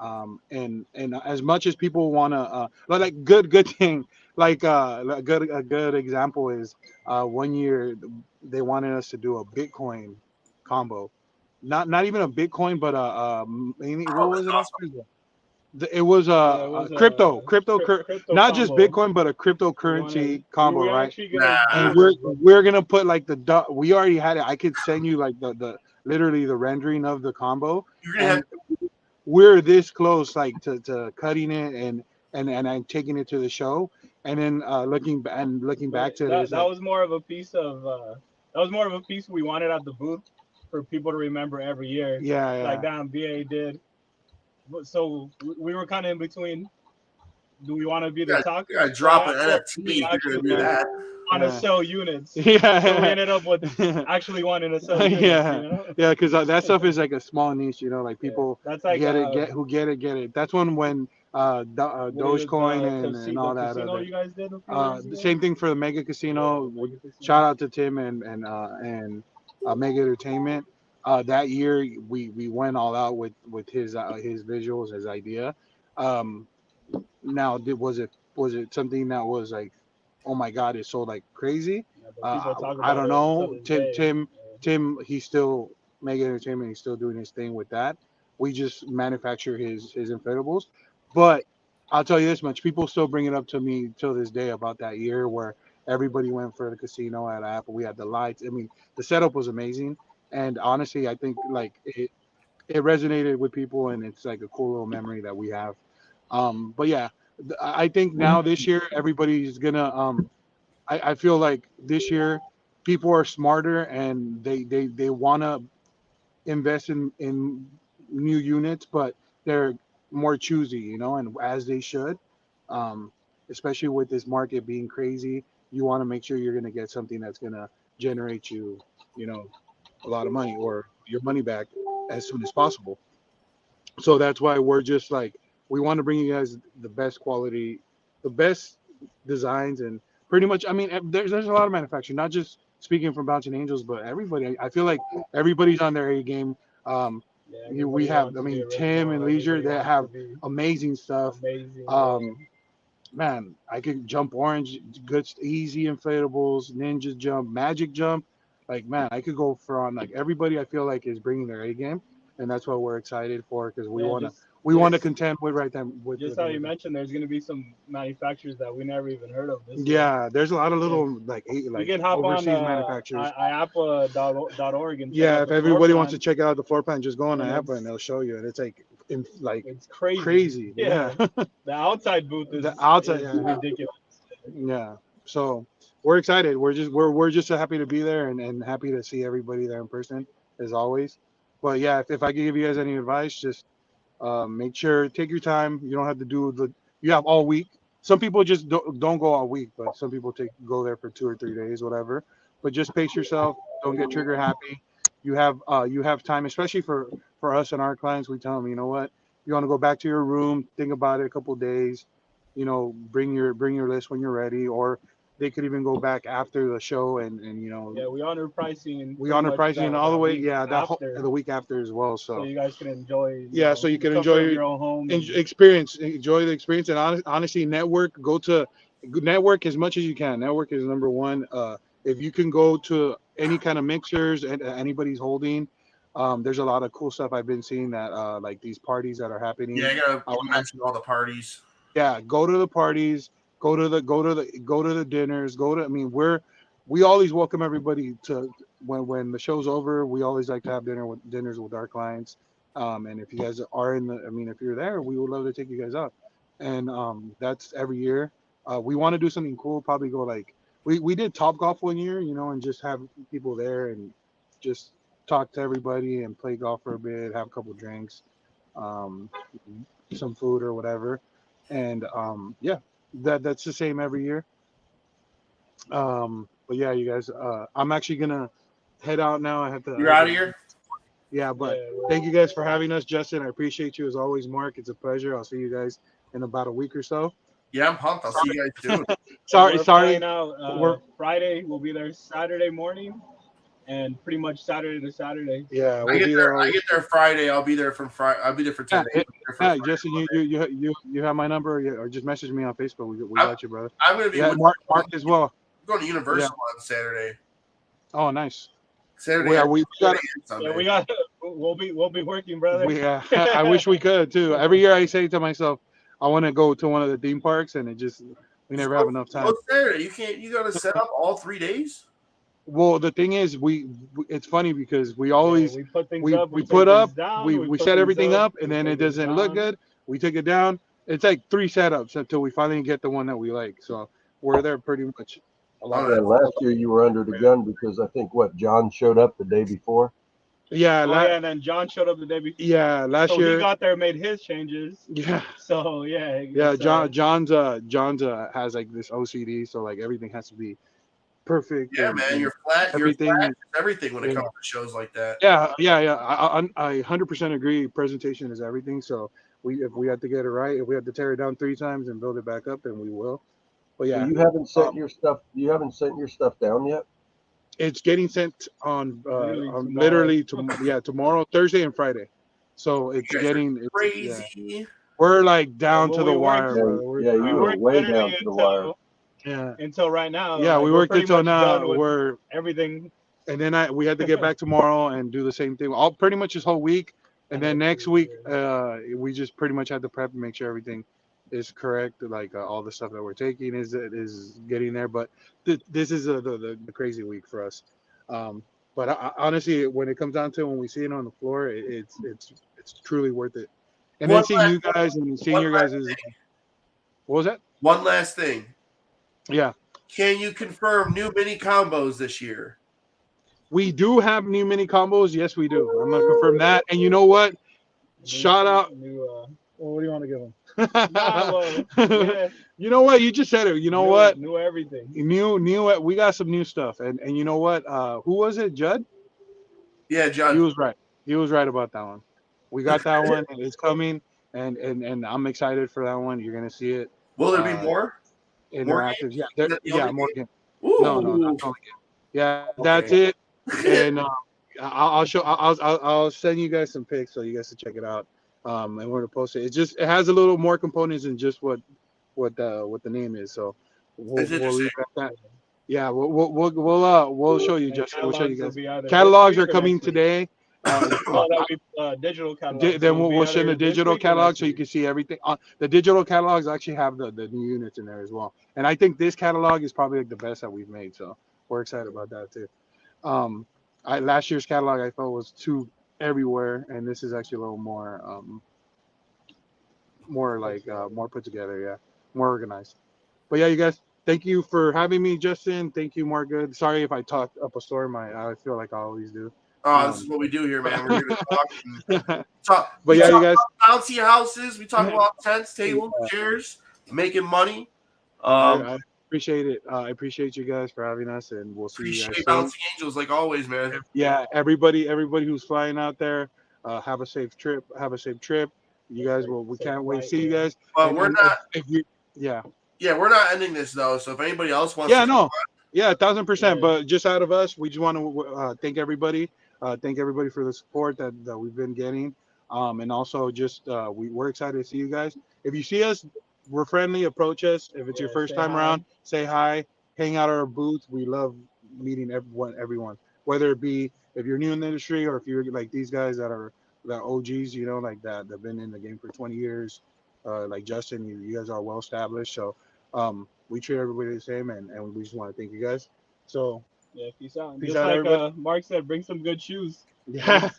and as much as people want to like good thing, like a good example is 1 year they wanted us to do a Bitcoin combo. Not even a Bitcoin, but what was it? Awesome. It was crypto, not just Bitcoin, but a cryptocurrency combo, right? And we're gonna put like we already had it. I could send you like the literally the rendering of the combo. We're this close, like to cutting it and I'm taking it to the show, And then looking back to that, this, that like, was more of a piece of we wanted at the booth for people to remember every year. Like, yeah, damn, BA did. So we were kind of in between. Do we want to be the talk? You gotta drop an Or NFT do we if you're actually gonna do that. want to yeah, sell units? So we yeah, ended up with actually wanting to sell units. yeah, You know? yeah, because that stuff is like a small niche, like Yeah. people That's like get it. That's when what is it, Dogecoin and all the that casino other. you guys did a few years The ago? same thing for the Mega Casino. Yeah, Mega Casino. Shout out to Tim and Mega Entertainment. That year we went all out with his visuals, his idea. Um, Now, was it something that was like, oh my God, it's so like crazy? Yeah, but people talk I about don't it to know. this day. Tim, he's still Mega Entertainment. He's still doing his thing with that. We just manufacture his inflatables, but I'll tell you this much: people still bring it up to me till this day about that year where everybody went for the casino at Apple. We had the lights. I mean, the setup was amazing, and honestly, I think like it resonated with people, and it's like a cool little memory that we have. But yeah, I think now this year everybody's gonna. I feel like this year people are smarter and they want to invest in new units, but they're more choosy, and as they should. Um, Especially with this market being crazy, you want to make sure you're gonna get something that's gonna generate you, you know, a lot of money or your money back as soon as possible. So that's why we're just like we want to bring you guys the best quality, the best designs, and pretty much. I mean, there's a lot of manufacturing, not just speaking from Bouncing Angels, but everybody. I feel like everybody's on their A game. Yeah, We everybody have, wants I to be mean, Tim and original. Leisure Everybody that wants to have be amazing stuff. amazing. Um, Man, I could jump orange, good, easy inflatables, ninja jump, magic jump. Like, man, I could go for on like everybody. I feel like is bringing their A game, and that's what we're excited for because Yeah, we want to just contend with right then just how you mentioned, there's gonna be some manufacturers that we never even heard of this year. Yeah, there's a lot of Yeah. little You like can hop on overseas manufacturers. IAAPA.org and check Yeah, out if the floor everybody wants to plan, check out the floor plan, just go on the and app and they'll show you, and it's like like it's crazy. crazy. Yeah, Yeah, the outside booth the outside. is Yeah. ridiculous. Yeah. So we're excited. We're just so happy to be there and happy to see everybody there in person as always. But yeah, if I could give you guys any advice, just make sure take your time. You don't have to do you have all week. Some people just don't go all week, but some people go there for 2 or 3 days, whatever. But just pace yourself. Don't get trigger happy. You have time, especially for us and our clients. We tell them, you know what, you want to go back to your room, think about it a couple of days. Bring your list when you're ready, or they could even go back after the show and Yeah, we honor pricing. we Pretty honor much pricing all the that way. week Yeah, after, the week after as well. so So you guys can enjoy. yeah, so you the can comfort of enjoy your own home. enjoy the experience, and honestly, network as much as you can. Network is number one. If you can go to any kind of mixers and anybody's holding, there's a lot of cool stuff I've been seeing that like these parties that are happening. Yeah, I gotta mention all the parties. Yeah, go to the parties, go to the dinners, I mean, we always welcome everybody to when the show's over. We always like to have dinners with our clients. And if you guys are I mean, if you're there, we would love to take you guys out. And that's every year. We want to do something cool. Probably go like we did Top Golf one year, and just have people there and just talk to everybody and play golf for a bit, have a couple drinks, um, some food or whatever. And yeah, that's the same every year. But yeah, you guys, I'm actually gonna head out now. I have to. You're out of here. Yeah, but Yeah, thank you guys for having us, Justin. I appreciate you as always, Mark. It's a pleasure. I'll see you guys in about a week or so. Yeah, I'm pumped. I'll see you guys soon. Sorry. We're flying out Friday. We'll be there Saturday morning, and pretty much Saturday to Saturday. Yeah, I get there Friday. I'll be there from Friday. I'll be there for 10 days. Yeah, Justin, you have my number, or just message me on Facebook. We got you, brother. I'm gonna be Mark as well. I'm going to Universal on Saturday. Oh, nice. Saturday. Yeah, we'll be working, brother. I wish we could too. Every year I say to myself, I want to go to one of the theme parks, and we never have enough time. Saturday. You got to set up all 3 days. Well, the thing is, it's funny because we always we put up, we set everything up, and then it doesn't look good. We take it down, It's like 3 setups until we finally get the one that we like. So we're there pretty much a lot. Yeah, last year you were under the gun because I think John showed up the day before. Yeah, yeah, and then John showed up the day before. Yeah, last so year. he got there, made his changes. Yeah. So yeah. Yeah, John's has like this OCD, so like everything has to be perfect. Yeah, man, you're flat. Everything. You're flat. Everything when it comes to shows like that. Yeah. I 100% agree. Presentation is everything. So if we have to get it right, if we have to tear it down 3 times and build it back up, then we will. But yeah, so you haven't sent your stuff. You haven't sent your stuff down yet. It's getting sent on literally tomorrow, Thursday, and Friday. So it's getting crazy. Yeah. We're like down to the wire. Yeah, you were way down to the wire. Yeah. Until right now. Yeah, we worked until now. We're everything. And then we had to get back tomorrow and do the same thing. All pretty much this whole week. And then next week, we just pretty much had to prep and make sure everything is correct. Like all the stuff that we're taking is getting there. But this is the crazy week for us. But honestly, when it comes down to when we see it on the floor, it's truly worth it. And then seeing you guys and seeing your guys is. What was that? One last thing. Yeah. Can you confirm new mini combos this year? We do have new mini combos. Yes, we do. I'm gonna confirm that. And you know what? Shout out. What do you want to give them? You know what? You just said it. You know what? New everything. New. We got some new stuff. And you know what? Who was it? Judd? Yeah, Judd. He was right. He was right about that one. We got that one. It's coming, and I'm excited for that one. You're gonna see it. Will there be more? Interactive. More games. No, that's only game. Yeah, okay. That's it. And I'll send you guys some pics so you guys can check it out. And we're gonna post it. It has a little more components than just what the name is. So we'll leave it at that. Yeah, we'll show you, Justin. We'll show you guys. Catalogs are coming today. Digital catalog. Then we'll send a digital catalog so you can see everything. The digital catalogs actually have the new units in there as well. And I think this catalog is probably like the best that we've made. So we're excited about that too. Last year's catalog I felt was too everywhere, and this is actually a little more more put together. Yeah, more organized. But yeah, you guys. Thank you for having me, Justin. Thank you, Margaret. Sorry if I talked up a storm. I feel like I always do. This is what we do here, man. We're here to talk. But yeah, you guys. Bouncy houses. We talk about tents, tables, chairs, making money. I appreciate it. I appreciate you guys for having us, and we'll see you guys. Bouncy Angels, like always, man. Yeah, everybody who's flying out there, have a safe trip. Have a safe trip. You guys we can't wait to see you guys. But we're not. Yeah, we're not ending this though. So if anybody else wants, yeah, 1,000%. But just out of us, we just want to thank everybody. Thank everybody for the support that we've been getting, and also just we're excited to see you guys. If you see us, we're friendly. Approach us. If it's your first time around, say hi. Hang out at our booth. We love meeting everyone. Whether it be if you're new in the industry or if you're like these guys that are OGs, you know, like that. They've been in the game for 20 years. Like Justin, you guys are well established. So we treat everybody the same, and we just want to thank you guys. So yeah, peace out. Just like Mark said, bring some good shoes. Yeah.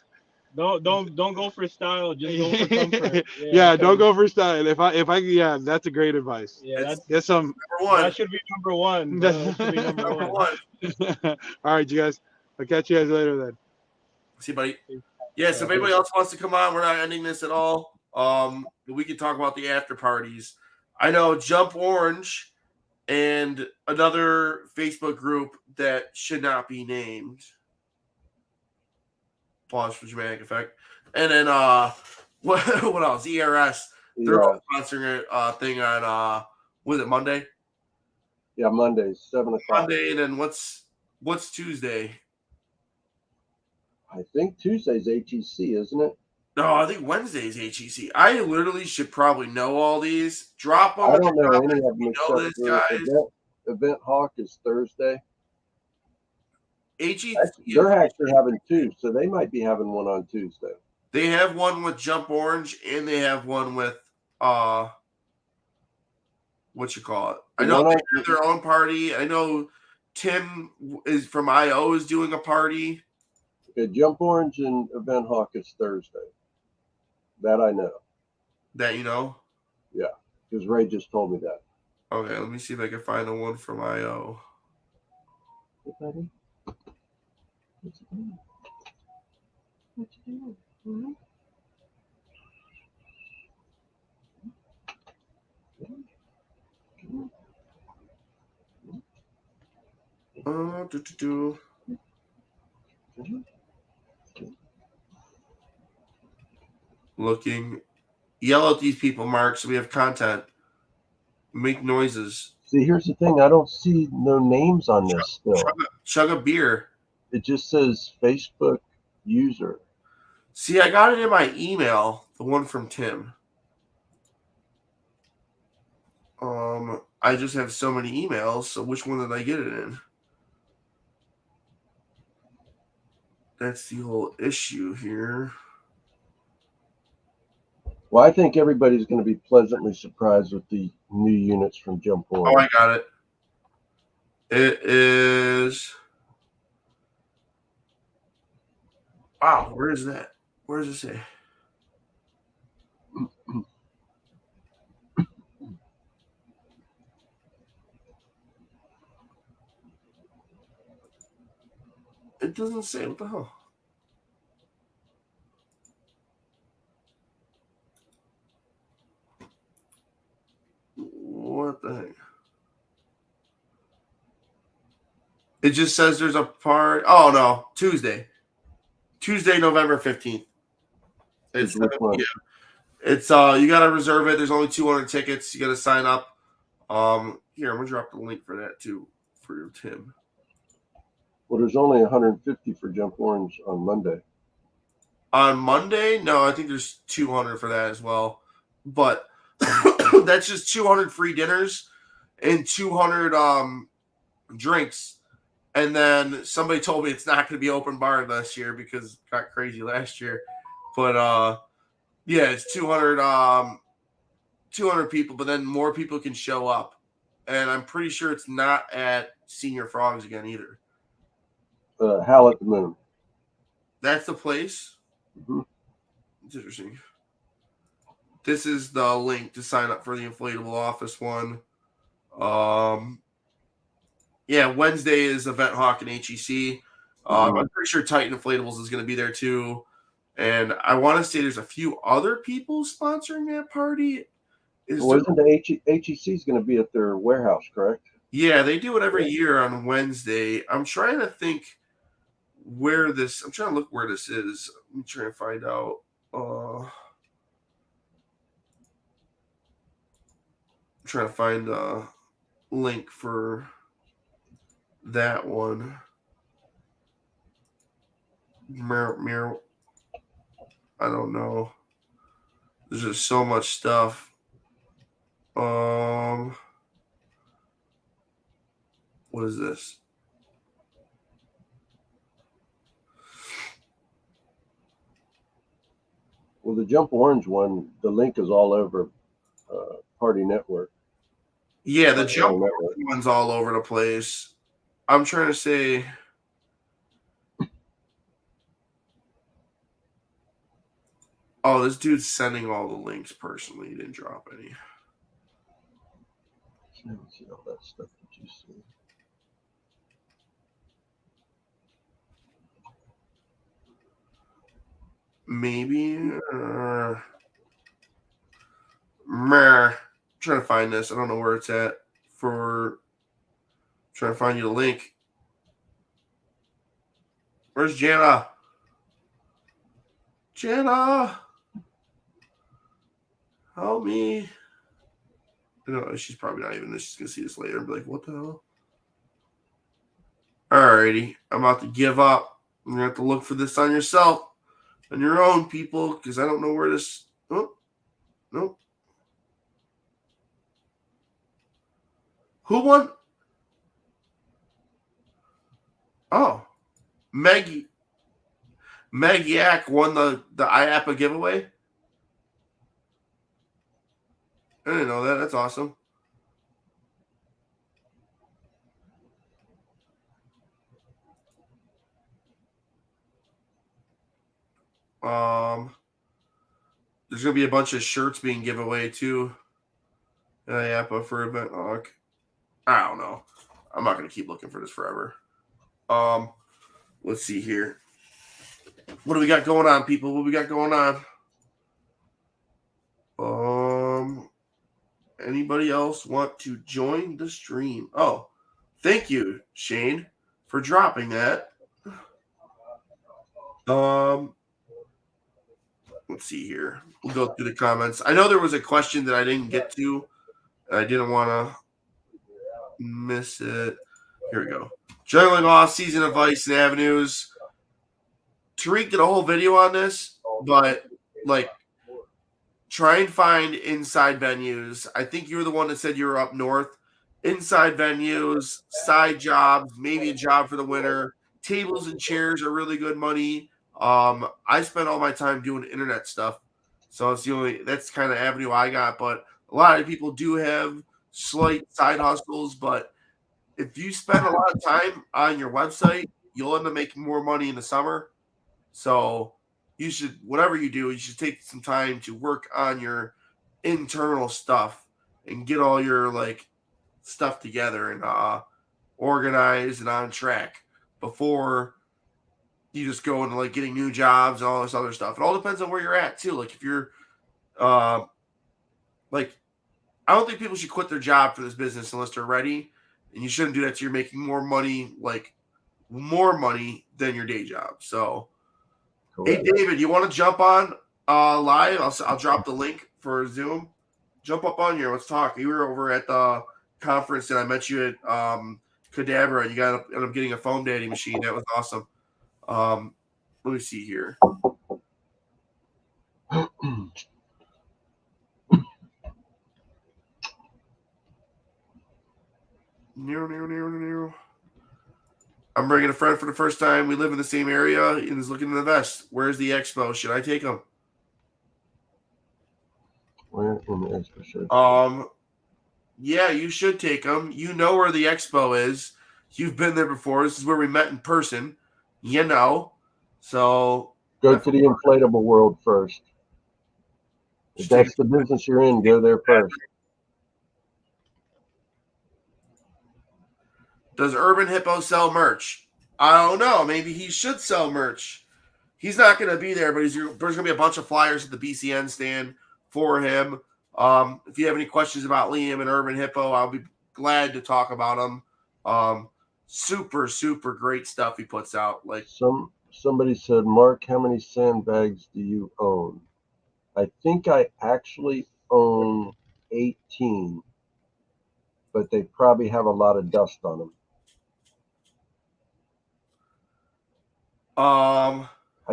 Don't go for style. Just go for comfort. Yeah, don't go for style. If I yeah, that's a great advice. Yeah, that's some number one. That should be number one. That should be number one. All right, you guys. I'll catch you guys later then. See, buddy. Yeah. So if anybody else wants to come on, we're not ending this at all. We can talk about the after parties. I know Jump Orange and another Facebook group that should not be named. Pause for dramatic effect. And then what else? ERS. They're all sponsoring a thing on was it Monday? Yeah, Monday, 7 o'clock. Monday, and then what's Tuesday? I think Tuesday's HEC, isn't it? No, I think Wednesday's HEC. I literally should probably know all these. Drop them. I don't know any of them. You know this, guys. Event Hawk is Thursday. HEC. They're actually having 2, so they might be having one on Tuesday. They have one with Jump Orange, and they have one with what you call it. I know they have their own party. I know Tim is from IO is doing a party. Okay, Jump Orange and Event Hawk is Thursday. That I know. That you know? Yeah. because Ray just told me that. Okay, let me see if I can find the one from IO. Hey, buddy. What you doing? What you doing? Hmm? Looking. Yell at these people, Mark, so we have content. Make noises. See, here's the thing. I don't see no names on this still. Chug a beer. It just says Facebook user. See, I got it in my email, the one from Tim. I just have so many emails, so which one did I get it in? That's the whole issue here. Well, I think everybody's going to be pleasantly surprised with the new units from Jump Orange. Oh, I got it. It is. Wow, where is that? Where does it say? It doesn't say. What the hell? What the heck? It just says there's a part. Oh, no. Tuesday, November 15th. It's 7 p.m. It's you gotta reserve it. There's only 200 tickets. You gotta sign up. Here, I'm gonna drop the link for that too for Tim. Well, there's only 150 for Jump Orange on Monday. On Monday, no, I think there's 200 for that as well. But that's just 200 free dinners and 200 drinks. And then somebody told me it's not going to be open bar this year because it got crazy last year. But yeah, it's 200 people, but then more people can show up. And I'm pretty sure it's not at Senior Frogs again either. Howl at the Moon. That's the place. Mm-hmm. It's interesting. This is the link to sign up for the inflatable office one. Yeah, Wednesday is Event Hawk and HEC. I'm pretty sure Titan Inflatables is going to be there too. And I want to say there's a few other people sponsoring that party. Isn't the HEC is going to be at their warehouse, correct? Yeah, they do it every year on Wednesday. I'm trying to think where this. I'm trying to look where this is. I'm trying to find out. I'm trying to find a link for that one. Mirror. I don't know. There's just so much stuff. What is this? Well, the Jump Orange one, the link is all over Party Network. Yeah, the Jump Orange one's all over the place. I'm trying to say. Oh, this dude's sending all the links personally. He didn't drop any. Let me see all that stuff that you see. Maybe. I'm trying to find this. I don't know where it's at. Trying to find you the link. Where's Jana? Jana! Help me. No, she's probably not even. She's going to see this later and be like, what the hell? Alrighty. I'm about to give up. You're going to have to look for this on yourself. On your own, people, because I don't know where this. Oh, nope. Who won? Oh, Meg Yak won the IAAPA giveaway. I didn't know that. That's awesome. There's gonna be a bunch of shirts being given away too. IAAPA for event hawk. I don't know. I'm not going to keep looking for this forever. Let's see here. What do we got going on, people? What we got going on? Anybody else want to join the stream? Oh, thank you, Shane, for dropping that. Let's see here. We'll go through the comments. I know there was a question that I didn't get to. I didn't want to miss it. Here we go. Juggling off season advice and avenues. Tariq did a whole video on this, but like try and find inside venues. I think you were the one that said you were up north. Inside venues, side jobs, maybe a job for the winter. Tables and chairs are really good money. I spent all my time doing internet stuff, so that's kind of avenue I got. But a lot of people do have slight side hustles. But if you spend a lot of time on your website, you'll end up making more money in the summer. So you should, whatever you do, you should take some time to work on your internal stuff and get all your like stuff together and organized and on track before you just go into like getting new jobs and all this other stuff. It all depends on where you're at too. Like if you're like, I don't think people should quit their job for this business unless they're ready, and you shouldn't do that till you're making more money than your day job. So Hey, David, you want to jump on live? I'll drop the link for Zoom. Jump up on here. Let's talk. You were over at the conference, and I met you at Cadabra, and you ended up getting a foam daddy machine. That was awesome. Let me see here. I'm bringing a friend for the first time. We live in the same area and is looking to invest. Where's the expo? Should I take him? Where in the expo should? Yeah, you should take him. You know where the expo is. You've been there before. This is where we met in person. You know. So go to the inflatable world first. If that's the business you're in, go there first. Does Urban Hippo sell merch? I don't know. Maybe he should sell merch. He's not going to be there, but there's going to be a bunch of flyers at the BCN stand for him. If you have any questions about Liam and Urban Hippo, I'll be glad to talk about them. Super, super great stuff he puts out. Like somebody said, Mark, how many sandbags do you own? I think I actually own 18, but they probably have a lot of dust on them. I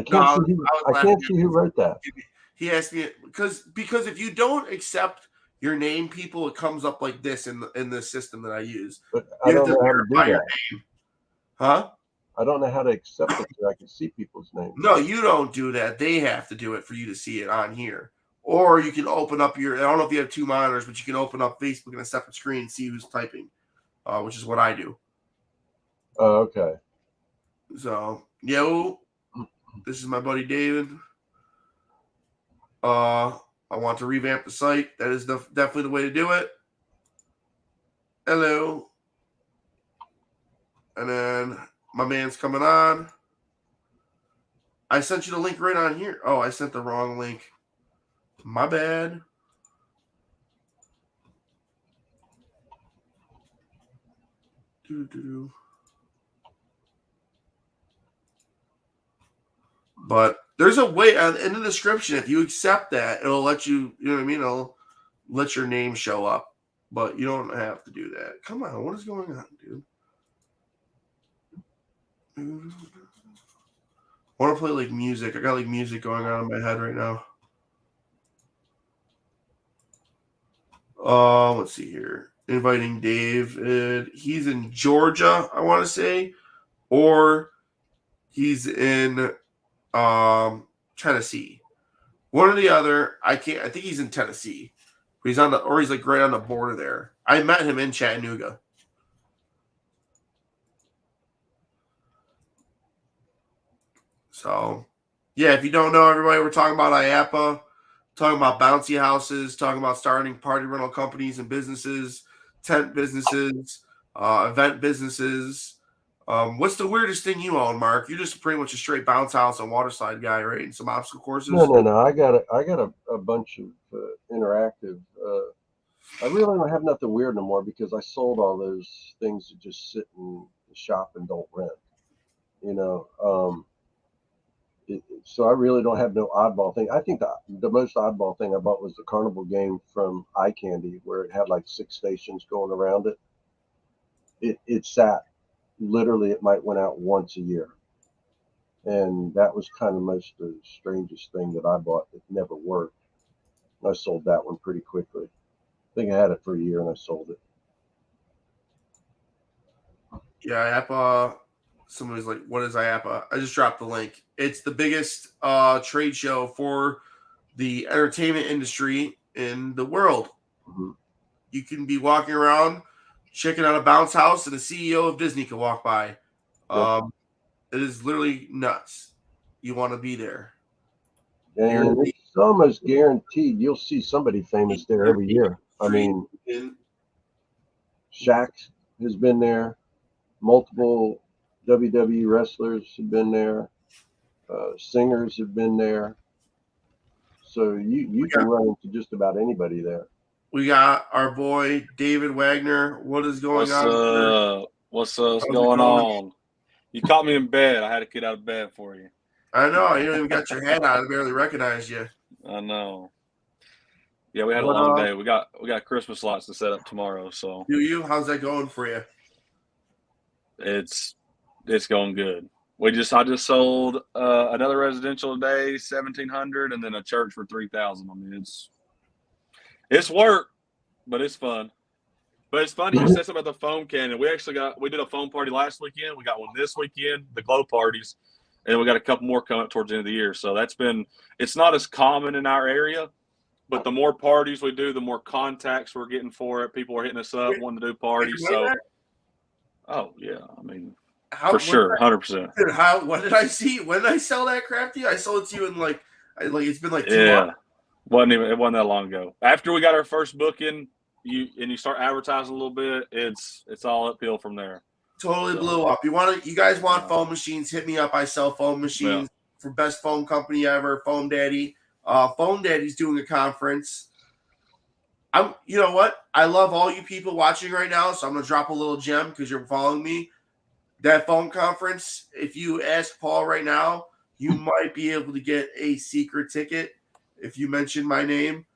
can't see who wrote that. He asked me because if you don't accept your name, people, it comes up like this in the system that I use. But I don't know how to do that. Huh? I don't know how to accept it so I can see people's names. No, you don't do that. They have to do it for you to see it on here. Or you can open up I don't know if you have two monitors, but you can open up Facebook in a separate screen and see who's typing, which is what I do. Oh, okay. So, this is my buddy David. I want to revamp the site. That is definitely the way to do it. Hello. And then my man's coming on. I sent you the link right on here. Oh, I sent the wrong link. My bad. But there's a way in the description. If you accept that, it'll let you, you know what I mean? It'll let your name show up. But you don't have to do that. Come on. What is going on, dude? I want to play like music. I got like music going on in my head right now. Let's see here. Inviting David. He's in Georgia, I want to say, or he's in Tennessee. One or the other. I think he's in Tennessee. He's he's like right on the border there. I met him in Chattanooga. So, yeah, if you don't know, everybody, we're talking about IAAPA, talking about bouncy houses, talking about starting party rental companies and businesses, tent businesses, event businesses. What's the weirdest thing you own, Mark? You're just pretty much a straight bounce house and waterside guy, right? And some obstacle courses. No. I got a bunch of interactive. I really don't have nothing weird no more because I sold all those things that just sit in the shop and don't rent. You know, so I really don't have no oddball thing. I think the most oddball thing I bought was the carnival game from Eye Candy, where it had like 6 stations going around it. It sat literally, it might went out once a year, and that was kind of most the strangest thing that I bought that never worked. I sold that one pretty quickly. I think I had it for a year and I sold it. Yeah, IAAPA. Somebody's like, what is IAAPA? I just dropped the link. It's the biggest trade show for the entertainment industry in the world. Mm-hmm. You can be walking around, checking out a bounce house, and the CEO of Disney can walk by. Yep. It is literally nuts. You want to be there. And it's almost guaranteed you'll see somebody famous there every year. I mean, Shaq has been there. Multiple WWE wrestlers have been there. Singers have been there. So you can run into just about anybody there. We got our boy David Wagner. What is going on? What's going on? You caught me in bed. I had to get out of bed for you. I know. You don't even got your hat on. I barely recognize you. I know. Yeah, we had a long day. We got Christmas lights to set up tomorrow. So do you? How's that going for you? It's going good. I just sold another residential today, 1,700, and then a church for 3,000. I mean, it's work, but it's fun. But it's funny you said something about the foam cannon. We did a foam party last weekend. We got one this weekend, the glow parties, and we got a couple more coming up towards the end of the year. So it's not as common in our area, but the more parties we do, the more contacts we're getting for it. People are hitting us up wanting to do parties. So, oh yeah, I mean, for sure, 100%. What did I see? When did I sell that crap to you? I sold it to you in like it's been like 2 months. It wasn't that long ago. After we got our first booking, you start advertising a little bit, it's all uphill from there. Totally blew up. You guys want foam machines? Hit me up. I sell foam machines for best foam company ever, Foam Daddy. Foam Daddy's doing a conference. You know what? I love all you people watching right now, so I'm gonna drop a little gem because you're following me. That foam conference, if you ask Paul right now, you might be able to get a secret ticket if you mention my name.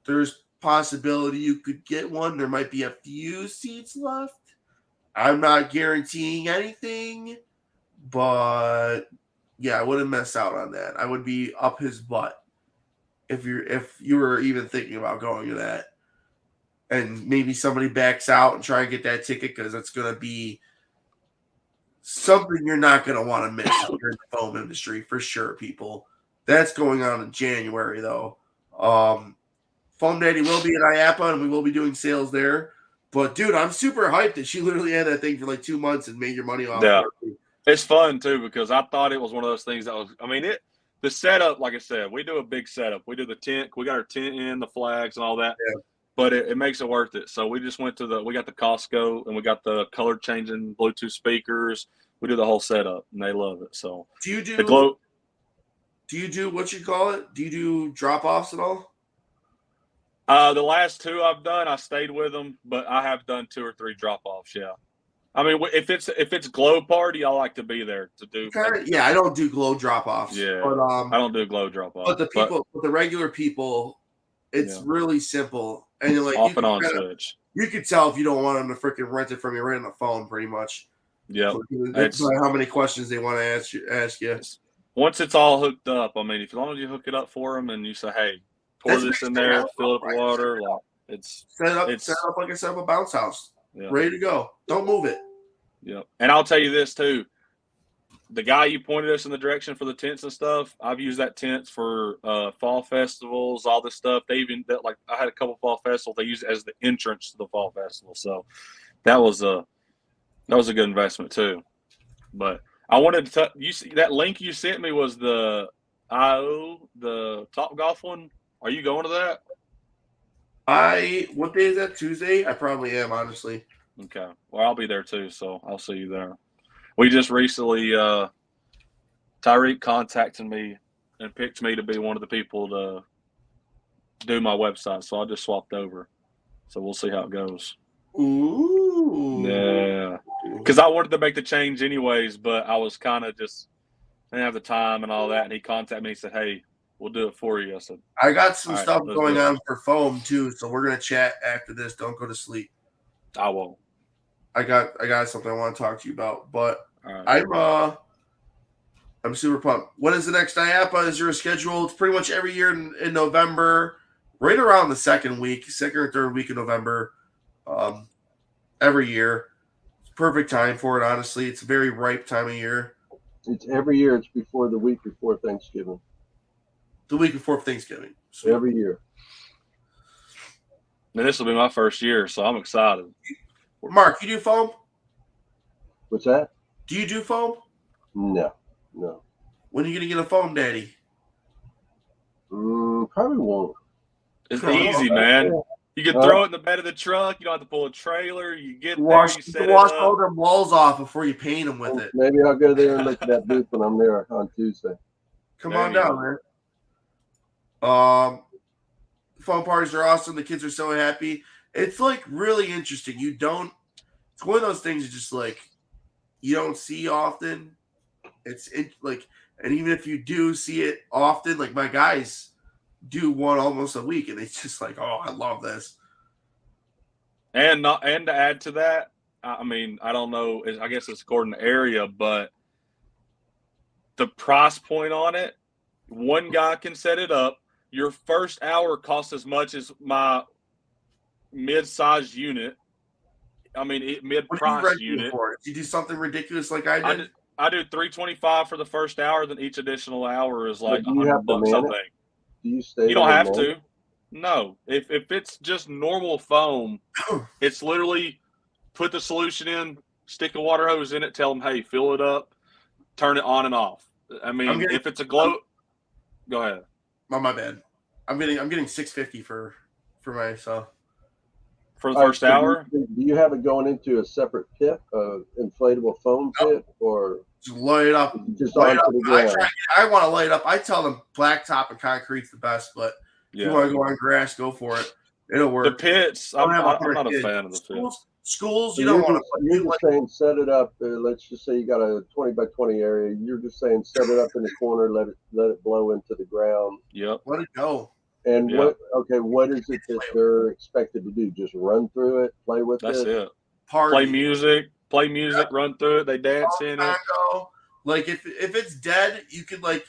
There's possibility you could get one. There might be a few seats left. I'm not guaranteeing anything, but yeah, I wouldn't miss out on that. I would be up his butt if you were even thinking about going to that. And maybe somebody backs out and try and get that ticket because it's going to be something you're not going to want to miss if you're in the foam industry for sure, people. That's going on in January, though. Foam Daddy will be at IAAPA, and we will be doing sales there. But, dude, I'm super hyped that she literally had that thing for like 2 months and made your money off. Yeah, it's fun, too, because I thought it was one of those things that was – I mean, the setup, like I said, we do a big setup. We do the tent. We got our tent in, the flags and all that. Yeah. But it makes it worth it. So we just went we got the Costco, and we got the color changing Bluetooth speakers. We do the whole setup, and they love it. So do you do what you call it? Do you do drop-offs at all? The last 2 I've done, I stayed with them, but I have done 2 or 3 drop-offs. Yeah, I mean, if it's glow party, I like to be there to do. Yeah, I don't do glow drop-offs. Yeah, but, I don't do glow drop-offs. But the regular people, it's really simple. And you're like, off and on switch. You could tell if you don't want them to freaking rent it from you right on the phone, pretty much. Yeah, that's how many questions they want to ask you. Once it's all hooked up, I mean, as long as you hook it up for them and you say, "Hey, pour this in there, fill it with water," like it's set up like I set up a bounce house, ready to go. Don't move it. Yeah, and I'll tell you this too. The guy you pointed us in the direction for the tents and stuff, I've used that tents for fall festivals, all this stuff. I had a couple fall festivals. They use it as the entrance to the fall festival. So that was a good investment too. But I wanted to you see that link you sent me was the IO, the Top Golf one. Are you going to that? What day is that? Tuesday? I probably am, honestly. Okay. Well, I'll be there too, so I'll see you there. We just recently, Tyreek contacted me and picked me to be one of the people to do my website, so I just swapped over. So we'll see how it goes. Ooh. Yeah. Because I wanted to make the change anyways, but I was kind of just didn't have the time and all that. And he contacted me and said, "Hey, we'll do it for you." I said, I got some "All right, stuff let's going do it." on for foam too, so we're gonna chat after this. Don't go to sleep. I won't. I got something I want to talk to you about, but All right. I'm super pumped. When is the next IAAPA? Is there a schedule? It's pretty much every year in November, right around the second or third week of November. Every year, it's perfect time for it. Honestly, it's a very ripe time of year. It's every year. It's before the week before Thanksgiving. The week before Thanksgiving. Sweet. Every year. And this will be my first year, so I'm excited. Mark, you do foam? What's that? Do you do foam? No. When are you gonna get a foam, Daddy? Probably won't. It's Oh, easy, man. You can throw it in the bed of the truck. You don't have to pull a trailer. You get there, you set it wash up. all them walls off before you paint them with it. Maybe I'll go there and look at that booth when I'm there on Tuesday. Come There on you down, go. man. Foam parties are awesome. The kids are so happy. It's like really interesting. It's one of those things you just like you don't see often. And even if you do see it often, like my guys do one almost a week, and it's just like, oh, I love this. And to add to that, I mean, I don't know. I guess it's according to area, but the price point on it, one guy can set it up. Your first hour costs as much as my mid-sized unit. I mean, mid-price unit. For it? Do you do something ridiculous like I did? I do $325 for the first hour. Then each additional hour is like $100, I think. Do you stay? You don't have to. No. If it's just normal foam, it's literally put the solution in, stick a water hose in it, tell them, hey, fill it up, turn it on and off. I mean, if it's a glow, go ahead. Oh, my bad. I'm getting $650 for myself. For the first hour? Do you have it going into a separate pit, inflatable foam pit, or just light it up? Just onto the ground? I want to light it up. I tell them blacktop and concrete's the best, but if you want to go on grass, go for it. It'll work. The pits, I'm not a fan of the pits. Schools, So you don't want to. You're just saying set it up. Let's just say you got a 20 by 20 area. You're just saying set it up in the corner, let it blow into the ground. Yep. Let it go. And what is it that they're expected to do? Just run through it, play with it? That's it. Party. Play music, run through it. They dance in it. Like if it's dead, you could like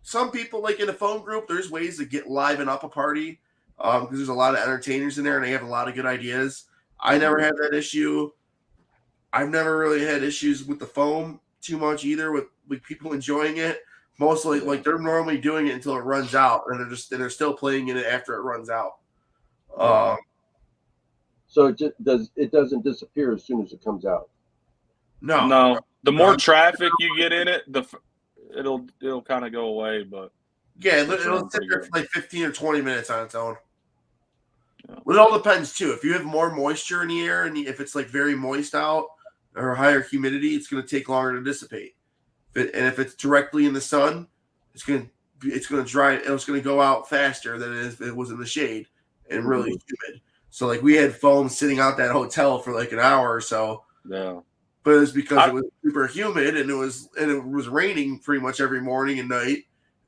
some people like in a phone group. There's ways to liven up a party because there's a lot of entertainers in there and they have a lot of good ideas. I never had that issue. I've never really had issues with the foam too much either with people enjoying it. Mostly, like they're normally doing it until it runs out, and they're still playing in it after it runs out. So it doesn't disappear as soon as it comes out. No. The more traffic you get in it, it'll kind of go away. But yeah, it'll sit there for like 15 or 20 minutes on its own. Yeah. Well, it all depends too. If you have more moisture in the air, and if it's like very moist out or higher humidity, it's going to take longer to dissipate. And if it's directly in the sun, it's going to dry. It's going to go out faster than if it was in the shade and really humid. So like we had foam sitting out that hotel for like an hour or so. Yeah. But it was because it was super humid and it was raining pretty much every morning and night,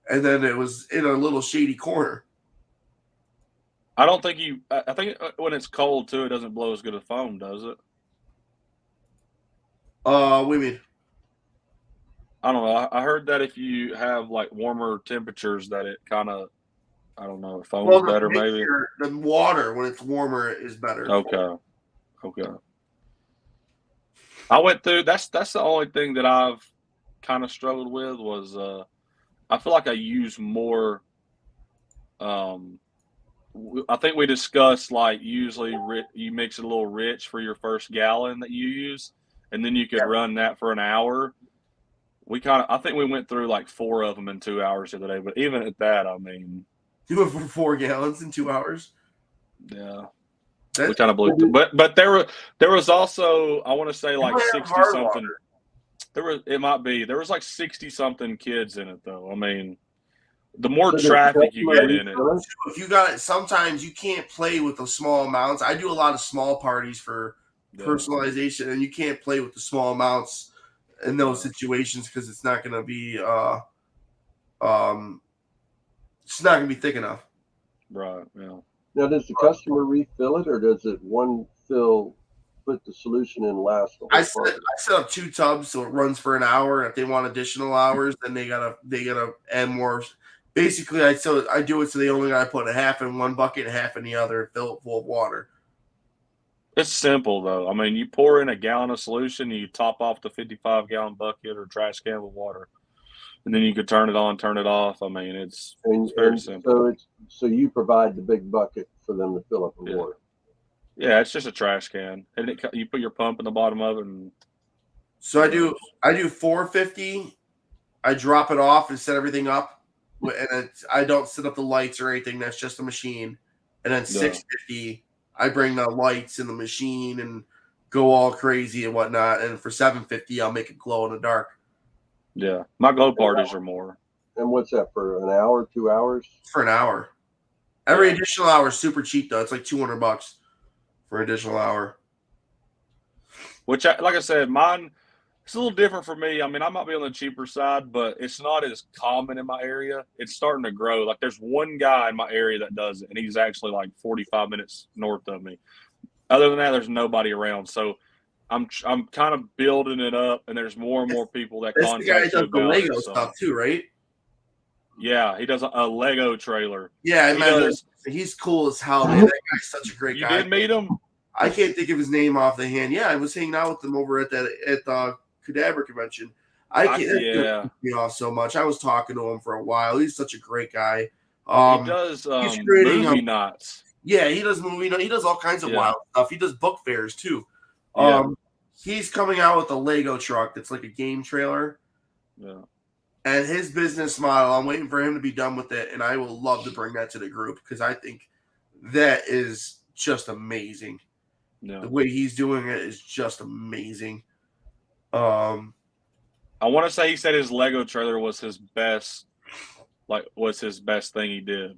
and then it was in a little shady corner. I don't think I think when it's cold too, it doesn't blow as good as foam, does it? What do you mean? I don't know. I heard that if you have like warmer temperatures, that it kind of, I don't know, foam's better maybe. The water when it's warmer is better. Okay. I went through. That's the only thing that I've kind of struggled with was I feel like I use more. I think we discussed like usually you mix it a little rich for your first gallon that you use, and then you could run that for an hour. I think we went through like 4 of them in 2 hours the other day. But even at that, I mean, You went for 4 gallons in 2 hours. yeah, That, we kind of blew. But there was also, I want to say, like 60 something. There was like 60 something kids in it though. I mean, the more traffic you get in it. If you got it, sometimes you can't play with the small amounts. I do a lot of small parties for personalization, and you can't play with the small amounts in those situations because it's not going to be it's not going to be thick enough. Right. Yeah. Now, does the customer refill it, or does it one fill put the solution in last? I set up 2 tubs, so it runs for an hour. And if they want additional hours, then they gotta add more. Basically, I do it so they only gotta put a half in one bucket, half in the other, fill it full of water. It's simple though. I mean, you pour in a gallon of solution, you top off the 55-gallon bucket or trash can with water, and then you could turn it on, turn it off. I mean, it's very simple. So you provide the big bucket for them to fill up with water. Yeah, it's just a trash can, and you put your pump in the bottom of it. And so I do 450. I drop it off and set everything up, and I don't set up the lights or anything. That's just a machine. And then 650, I bring the lights in the machine and go all crazy and whatnot. And for 750, I'll make it glow in the dark. Yeah, my glow parties are more. And what's that, for an hour, 2 hours? For an hour. Every additional hour is super cheap though. It's like $200 for an additional hour. Which, like I said, mine, it's a little different for me. I mean, I might be on the cheaper side, but it's not as common in my area. It's starting to grow. Like, there's one guy in my area that does it, and he's actually like 45 minutes north of me. Other than that, there's nobody around. So I'm kind of building it up, and there's more and more people that contact you about the Lego stuff too, right? Yeah, he does a Lego trailer. Yeah, he's cool as hell, man. That guy's such a great guy. You did meet him? I can't think of his name off the hand. Yeah, I was hanging out with him over at the Cadaver convention. I can't me off so much. I was talking to him for a while. He's such a great guy. He does movie nights. Yeah, he does movie nights. He does all kinds of wild stuff. He does book fairs too. He's coming out with a Lego truck that's like a game trailer. Yeah. And his business model, I'm waiting for him to be done with it, and I will love to bring that to the group because I think that is just amazing. Yeah. The way he's doing it is just amazing. I want to say he said his Lego trailer was his best, thing he did.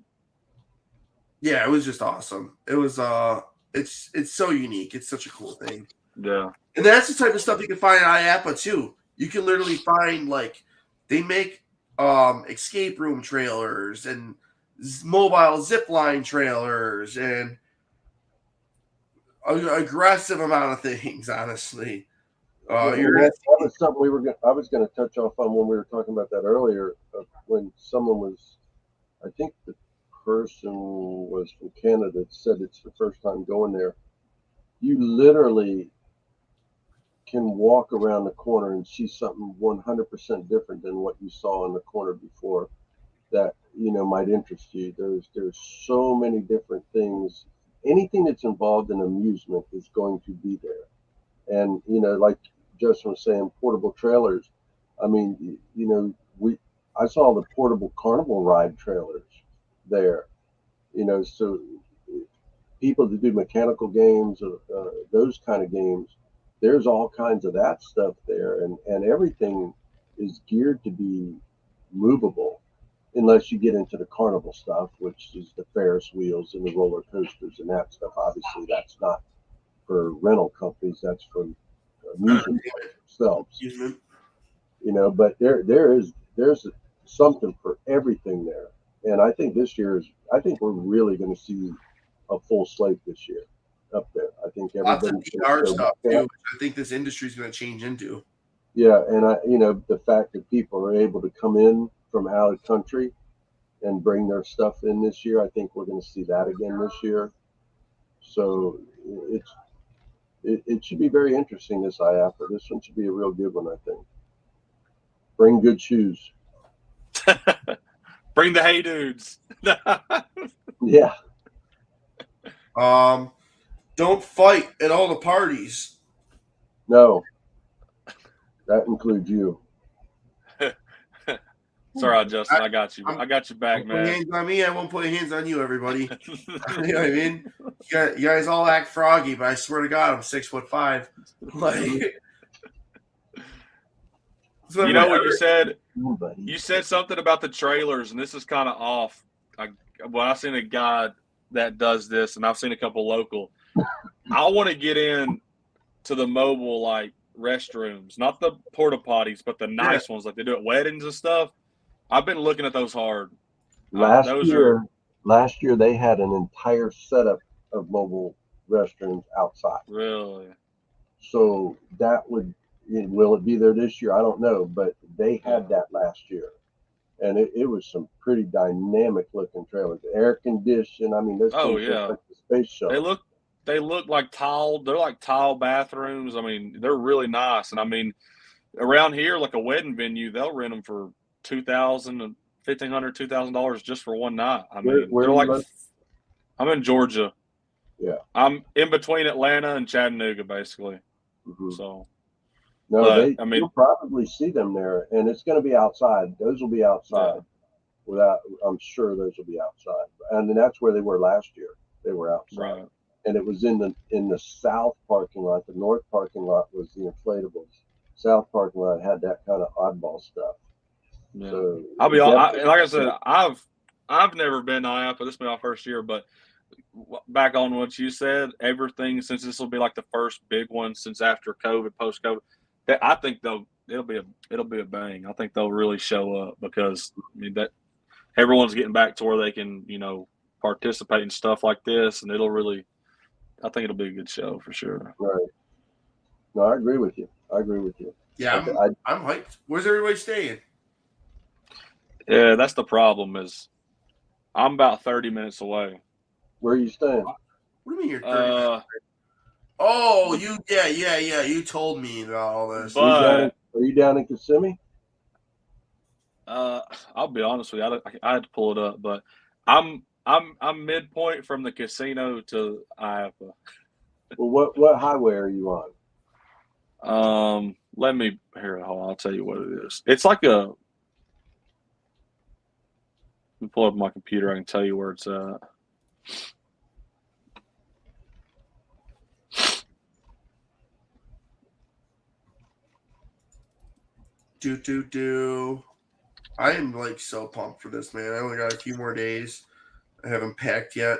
Yeah, it was just awesome. It was it's so unique. It's such a cool thing. Yeah. And that's the type of stuff you can find at IAAPA too. You can literally find they make escape room trailers and mobile zip line trailers and an aggressive amount of things, honestly. That was something I was going to touch off on when we were talking about that earlier. When someone was, I think the person was from Canada, said it's the first time going there. You literally can walk around the corner and see something 100% different than what you saw in the corner before that, might interest you. There's so many different things. Anything that's involved in amusement is going to be there. And, like Justin was saying, portable trailers. I mean, I saw the portable carnival ride trailers there, so people that do mechanical games, those kind of games, there's all kinds of that stuff there, and everything is geared to be movable unless you get into the carnival stuff, which is the Ferris wheels and the roller coasters and that stuff. Obviously, that's not for rental companies, that's for amusement themselves. But there's something for everything there. And I think we're really going to see a full slate this year up there. I think lots of VR stuff too, which I think this industry is going to change into. Yeah, and the fact that people are able to come in from out of country and bring their stuff in this year, I think we're going to see that again this year. So it should be very interesting, this IAAPA. This one should be a real good one, I think. Bring good shoes. Bring the hey dudes. Yeah. Don't fight at all the parties. No. That includes you. It's all right, Justin. I got you. I got you back, Put man. hands on me. I won't put hands on you, everybody. You know what I mean? You guys all act froggy, but I swear to God, I'm 6'5". Like, you know what you said? You said something about the trailers, and this is kind of off. I've seen a guy that does this, and I've seen a couple local. I want to get in to the mobile like restrooms, not the porta potties, but the nice ones like they do at weddings and stuff. I've been looking at those hard. Last year they had an entire setup of mobile restrooms outside. Really? So that will it be there this year? I don't know, but they had that last year, and it was some pretty dynamic looking trailers, air conditioned. I mean, those things look like the space shuttle. They look like tile. They're like tile bathrooms. I mean, they're really nice. And I mean, around here, like a wedding venue, they'll rent them for $2,000 and $1,500, $2,000 just for one night. I mean, where they're like. live? I'm in Georgia. Yeah. I'm in between Atlanta and Chattanooga, basically. Mm-hmm. So. No, you'll probably see them there, and it's going to be outside. Those will be outside. I'm sure those will be outside, and then that's where they were last year. They were outside. Right. And it was in the south parking lot. The north parking lot was the inflatables. South parking lot had that kind of oddball stuff. Yeah. So I'll be honest. Like I said, I've never been to IAAPA. This will be my first year, but back on what you said, everything since this will be like the first big one since after COVID, post COVID. I think it'll be a bang. I think they'll really show up because I mean that everyone's getting back to where they can participate in stuff like this, and I think it'll be a good show for sure. Right. No, I agree with you. Yeah, I'm hyped. Where's everybody staying? Yeah, that's the problem is I'm about 30 minutes away. Where are you staying? What do you mean you're 30 minutes? Oh, yeah. You told me about all this. But are you down in Kissimmee? I'll be honest with you. I had to pull it up, but I'm midpoint from the casino to IAAPA. Well, what highway are you on? Let me hold on, I'll tell you what it is. It's like let me pull up my computer. I can tell you where it's at. I am like so pumped for this, man. I only got a few more days. I haven't packed yet.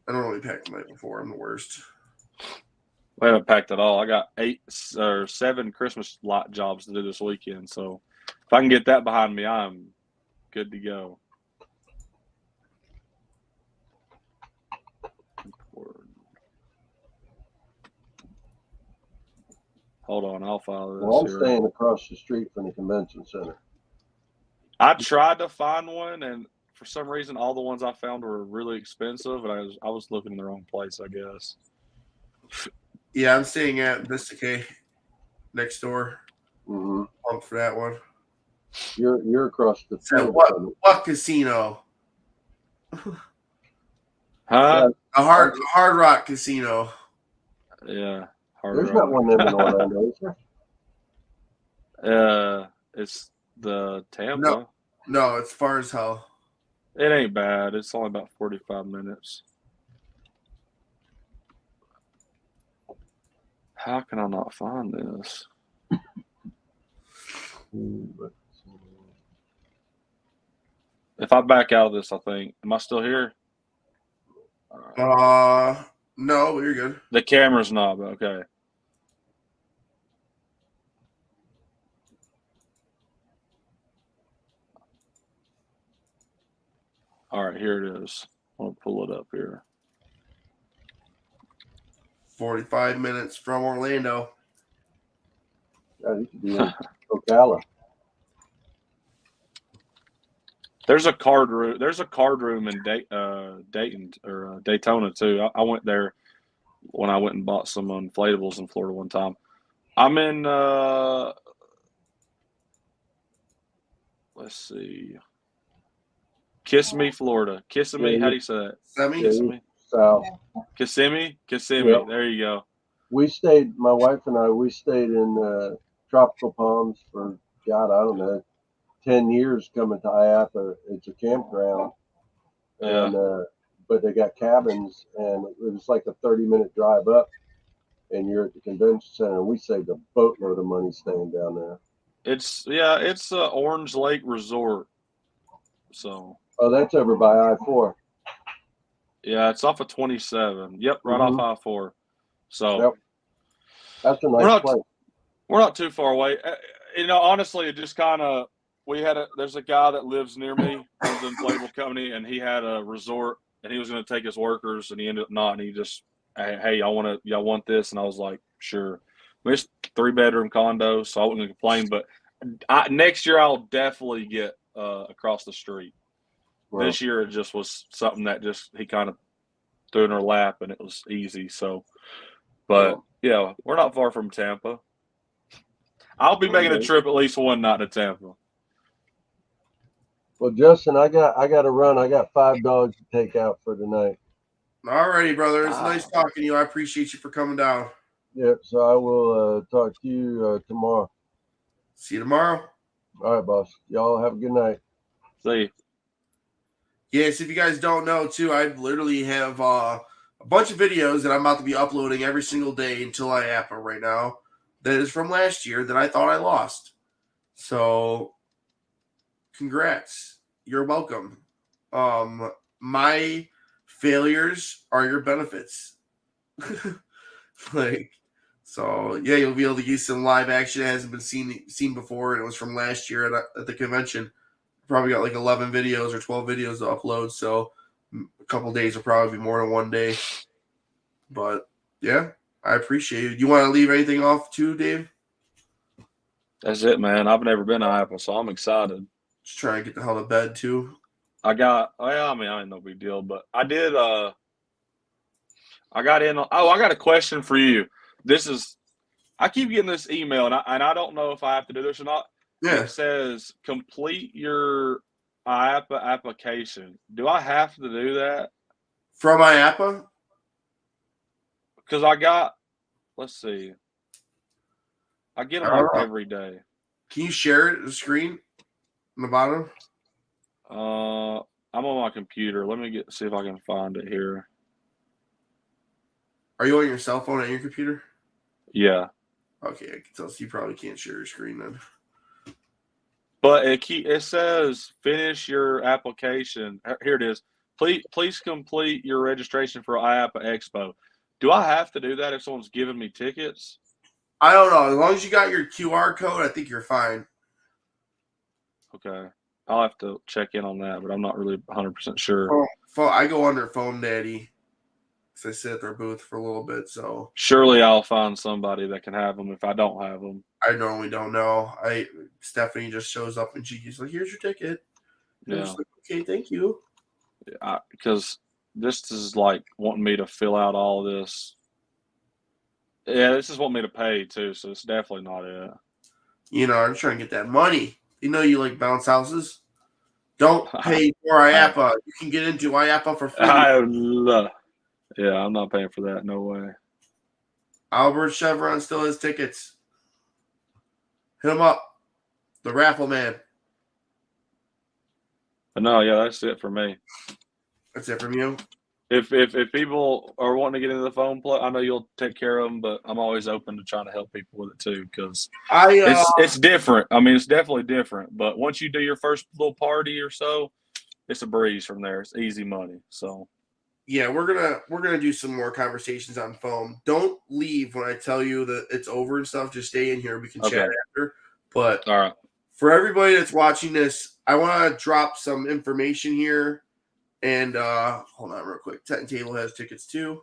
I don't really pack the night before. I'm the worst. I haven't packed at all. I got 8 or 7 Christmas lot jobs to do this weekend. So if I can get that behind me, I'm good to go. Hold on, I'll follow this. Well, I'm staying across the street from the convention center. I tried to find one, and for some reason, all the ones I found were really expensive, and I was looking in the wrong place, I guess. Yeah, I'm staying at Vista K next door. Mm-hmm. Pumped for that one. You're across the field. What casino? Huh? A Hard Rock Casino. Yeah. There's not one of them in Orlando, is there? It's the Tampa. No, it's far as hell. It ain't bad. It's only about 45 minutes. How can I not find this? If I back out of this, I think. Am I still here? No, but you're good. The camera's not, but okay. All right, here it is. I'll pull it up here. 45 minutes from Orlando. Yeah, you could be in Ocala. There's a card room. There's a card room in Dayton or Daytona too. I went there when I went and bought some inflatables in Florida one time. I'm in. Let's see. Kissimmee, Florida. Kissimmee. How do you say that? Kissimmee. South. Kissimmee. Yep. There you go. My wife and I, we stayed in Tropical Palms for, God, I don't know, 10 years coming to IAAPA. It's a campground, and but they got cabins, and it was like a 30-minute drive up, and you're at the convention center. And we saved a boatload of money staying down there. It's Orange Lake Resort. So. Oh, that's over by I-4. Yeah, it's off of 27. Yep, right off I-4. So. Yep. That's a nice place. We're not too far away. Honestly, it just kind of there's a guy that lives near me, owns an inflatable company, and he had a resort, and he was going to take his workers, and he ended up not. And he just, hey, y'all want this? And I was like, sure. It's 3-bedroom condo, so I wasn't going to complain. But next year I'll definitely get across the street. Wow. This year it just was something that just he kind of threw in her lap, and it was easy. So, but yeah, we're not far from Tampa. I'll be making a trip at least one night to Tampa. Well, Justin, I got to run. I got 5 dogs to take out for tonight. All righty, brother. It's nice talking to you. I appreciate you for coming down. Yep. So I will talk to you tomorrow. See you tomorrow. All right, boss. Y'all have a good night. See you. Yes, if you guys don't know, too, I literally have a bunch of videos that I'm about to be uploading every single day until IAAPA right now. That is from last year that I thought I lost. So, congrats. You're welcome. My failures are your benefits. So yeah, you'll be able to use some live action. It hasn't been seen before, and it was from last year at the convention. Probably got like 11 videos or 12 videos to upload. So a couple days will probably be more than one day. But yeah. I appreciate it. You want to leave anything off too, Dave? That's it, man. I've never been to IAAPA, so I'm excited. Just trying to get the hell to bed too. I ain't no big deal, but I did. I got in. I got a question for you. I keep getting this email, and I don't know if I have to do this or not. Yeah. It says complete your IAAPA application. Do I have to do that? From IAAPA? Because let's see. I get them like every day. Can you share it, the screen on the bottom? I'm on my computer. Let me see if I can find it here. Are you on your cell phone and your computer? Yeah. Okay, I can tell. So you probably can't share your screen then. But it says finish your application. Here it is. Please complete your registration for IAAPA Expo. Do I have to do that if someone's giving me tickets? I don't know. As long as you got your QR code, I think you're fine. Okay. I'll have to check in on that, but I'm not really 100% sure. I go under Phone Daddy because I sit at their booth for a little bit. So surely I'll find somebody that can have them if I don't have them. I normally don't know. Stephanie just shows up and she's like, "Here's your ticket." And I'm just like, okay, thank you. Because this is like wanting me to fill out all this. Yeah, this is wanting me to pay too, so it's definitely not it. I'm trying to get that money. You like bounce houses. Don't pay for IAAPA. You can get into IAAPA for free. Yeah, I'm not paying for that. No way. Albert Chevron still has tickets. Hit him up. The raffle man. No, yeah, that's it for me. That's it from you. If people are wanting to get into the phone play, I know you'll take care of them, but I'm always open to trying to help people with it too because it's different. I mean, it's definitely different. But once you do your first little party or so, it's a breeze from there. It's easy money. So yeah, we're gonna do some more conversations on phone. Don't leave when I tell you that it's over and stuff. Just stay in here. We can chat after. But all right, for everybody that's watching this, I want to drop some information here. And hold on real quick. Tent and Table has tickets too.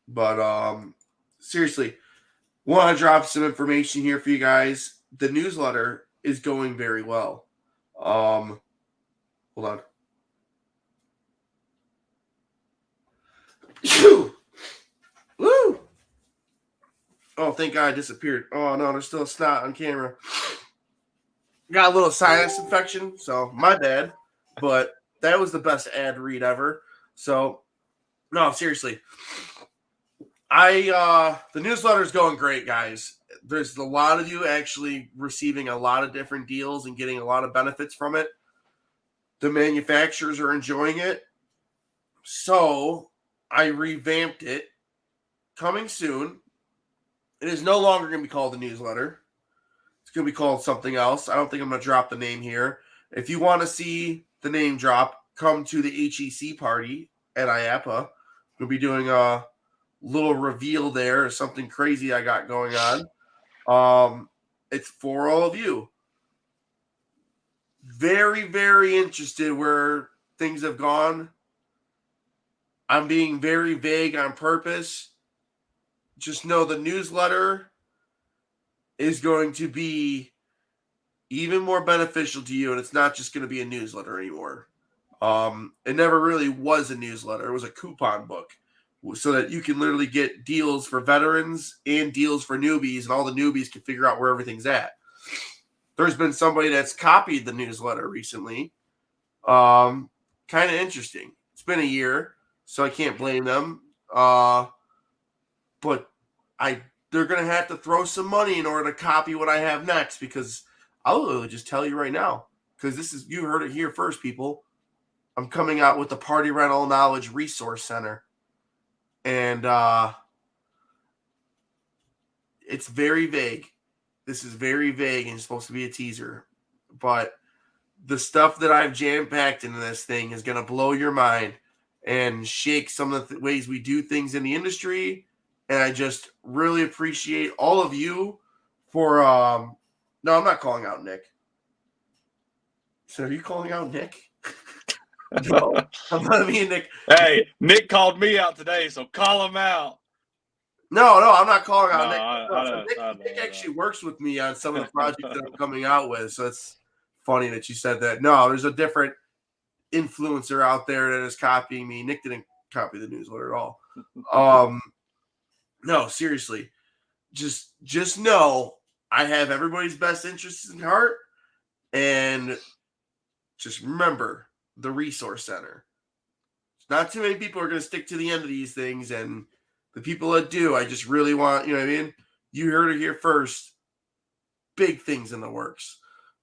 But seriously, want to drop some information here for you guys. The newsletter is going very well. Hold on. Woo! Oh, thank God it disappeared. Oh no, there's still a snot on camera. Got a little sinus infection, so my bad. But that was the best ad read ever. So, no, seriously. The newsletter is going great, guys. there's a lot of you actually receiving a lot of different deals and getting a lot of benefits from it. The manufacturers are enjoying it. So I revamped it. Coming soon. It is no longer going to be called a newsletter. It's going to be called something else. I don't think I'm going to drop the name here. If you want to see the name drop, come to the HEC party at IAAPA. We'll be doing a little reveal there or something crazy I got going on. It's for all of you. Very, very interested where things have gone. I'm being very vague on purpose. Just know the newsletter is going to be even more beneficial to you, and it's not just going to be a newsletter anymore. It never really was a newsletter. It was a coupon book so that you can literally get deals for veterans and deals for newbies, and all the newbies can figure out where everything's at. There's been somebody that's copied the newsletter recently. Kind of interesting. It's been a year, so I can't blame them. But they're going to have to throw some money in order to copy what I have next, because I'll literally just tell you right now, because you heard it here first, people. I'm coming out with the Party Rental Knowledge Resource Center. And it's very vague. This is very vague and it's supposed to be a teaser. But the stuff that I've jam-packed into this thing is going to blow your mind and shake some of the ways we do things in the industry. And I just really appreciate all of you for no, I'm not calling out Nick. So are you calling out Nick? No, I'm not being Nick. Hey, Nick called me out today, so call him out. No, I'm not calling out Nick. Nick actually works with me on some of the projects that I'm coming out with. So it's funny that you said that. No, there's a different influencer out there that is copying me. Nick didn't copy the newsletter at all. No, seriously. Just know I have everybody's best interests in heart. And just remember the resource center. Not too many people are going to stick to the end of these things, and the people that do, I just really want, you know what I mean? You heard it here first. Big things in the works.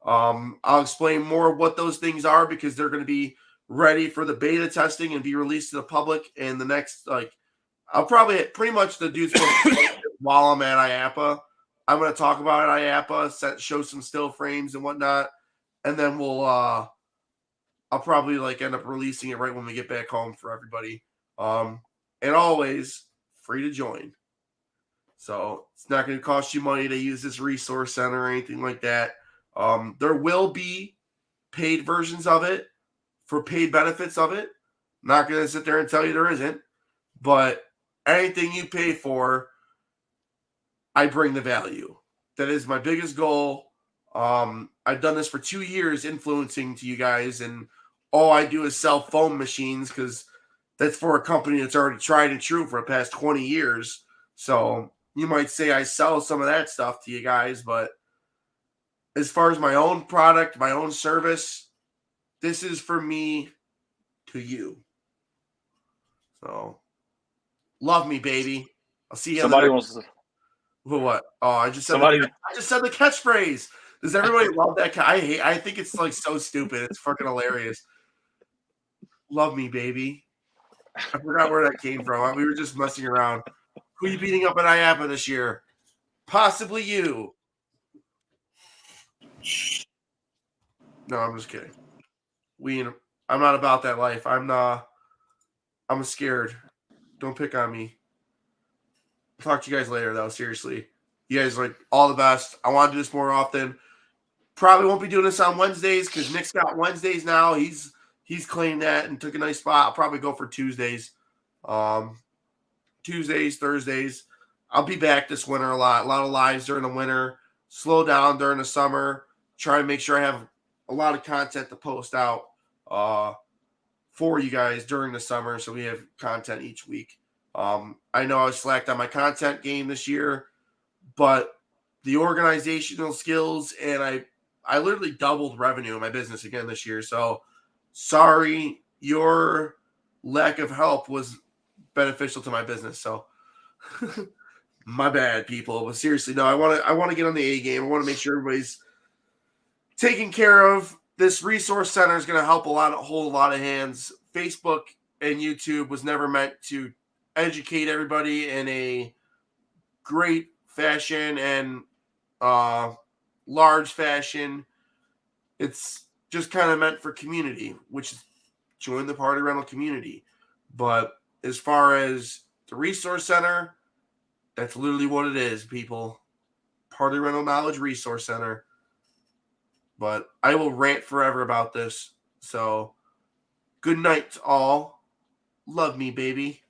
I'll explain more of what those things are, because they're going to be ready for the beta testing and be released to the public in the next, I'll probably pretty much the dude's while I'm at IAAPA. I'm going to talk about it at IAAPA, show some still frames and whatnot, and then I'll probably end up releasing it right when we get back home for everybody. And always free to join. So it's not going to cost you money to use this resource center or anything like that. There will be paid versions of it for paid benefits of it. I'm not going to sit there and tell you there isn't, but anything you pay for, I bring the value. That is my biggest goal. I've done this for 2 years, influencing to you guys, and all I do is sell foam machines, because that's for a company that's already tried and true for the past 20 years. So you might say I sell some of that stuff to you guys, but as far as my own product, my own service, this is for me to you. So love me, baby. I'll see you. Somebody wants to. What? Oh, I just said the catchphrase. Does everybody love that? I think it's so stupid. It's fucking hilarious. Love me, baby. I forgot where that came from. We were just messing around. Who are you beating up at IAAPA this year? Possibly you. No, I'm just kidding. I'm not about that life. I'm scared. Don't pick on me. Talk to you guys later, though. Seriously. You guys are all the best. I want to do this more often. Probably won't be doing this on Wednesdays, because Nick's got Wednesdays now. He's claimed that and took a nice spot. I'll probably go for Tuesdays. Tuesdays, Thursdays. I'll be back this winter a lot. A lot of lives during the winter. Slow down during the summer. Try and make sure I have a lot of content to post out for you guys during the summer, so we have content each week. I know I was slacked on my content game this year, but the organizational skills, and I literally doubled revenue in my business again this year. So sorry, your lack of help was beneficial to my business. So My bad, people. But seriously, no, I want to get on the A game. I want to make sure everybody's taken care of. This resource center is going to help hold a lot of hands. Facebook and YouTube was never meant to educate everybody in a great fashion and large fashion. It's just kind of meant for community, which is join the Party Rental community. But as far as the resource center, that's literally what it is, people. Party Rental Knowledge Resource Center. But I will rant forever about this. So, good night to all. Love me, baby.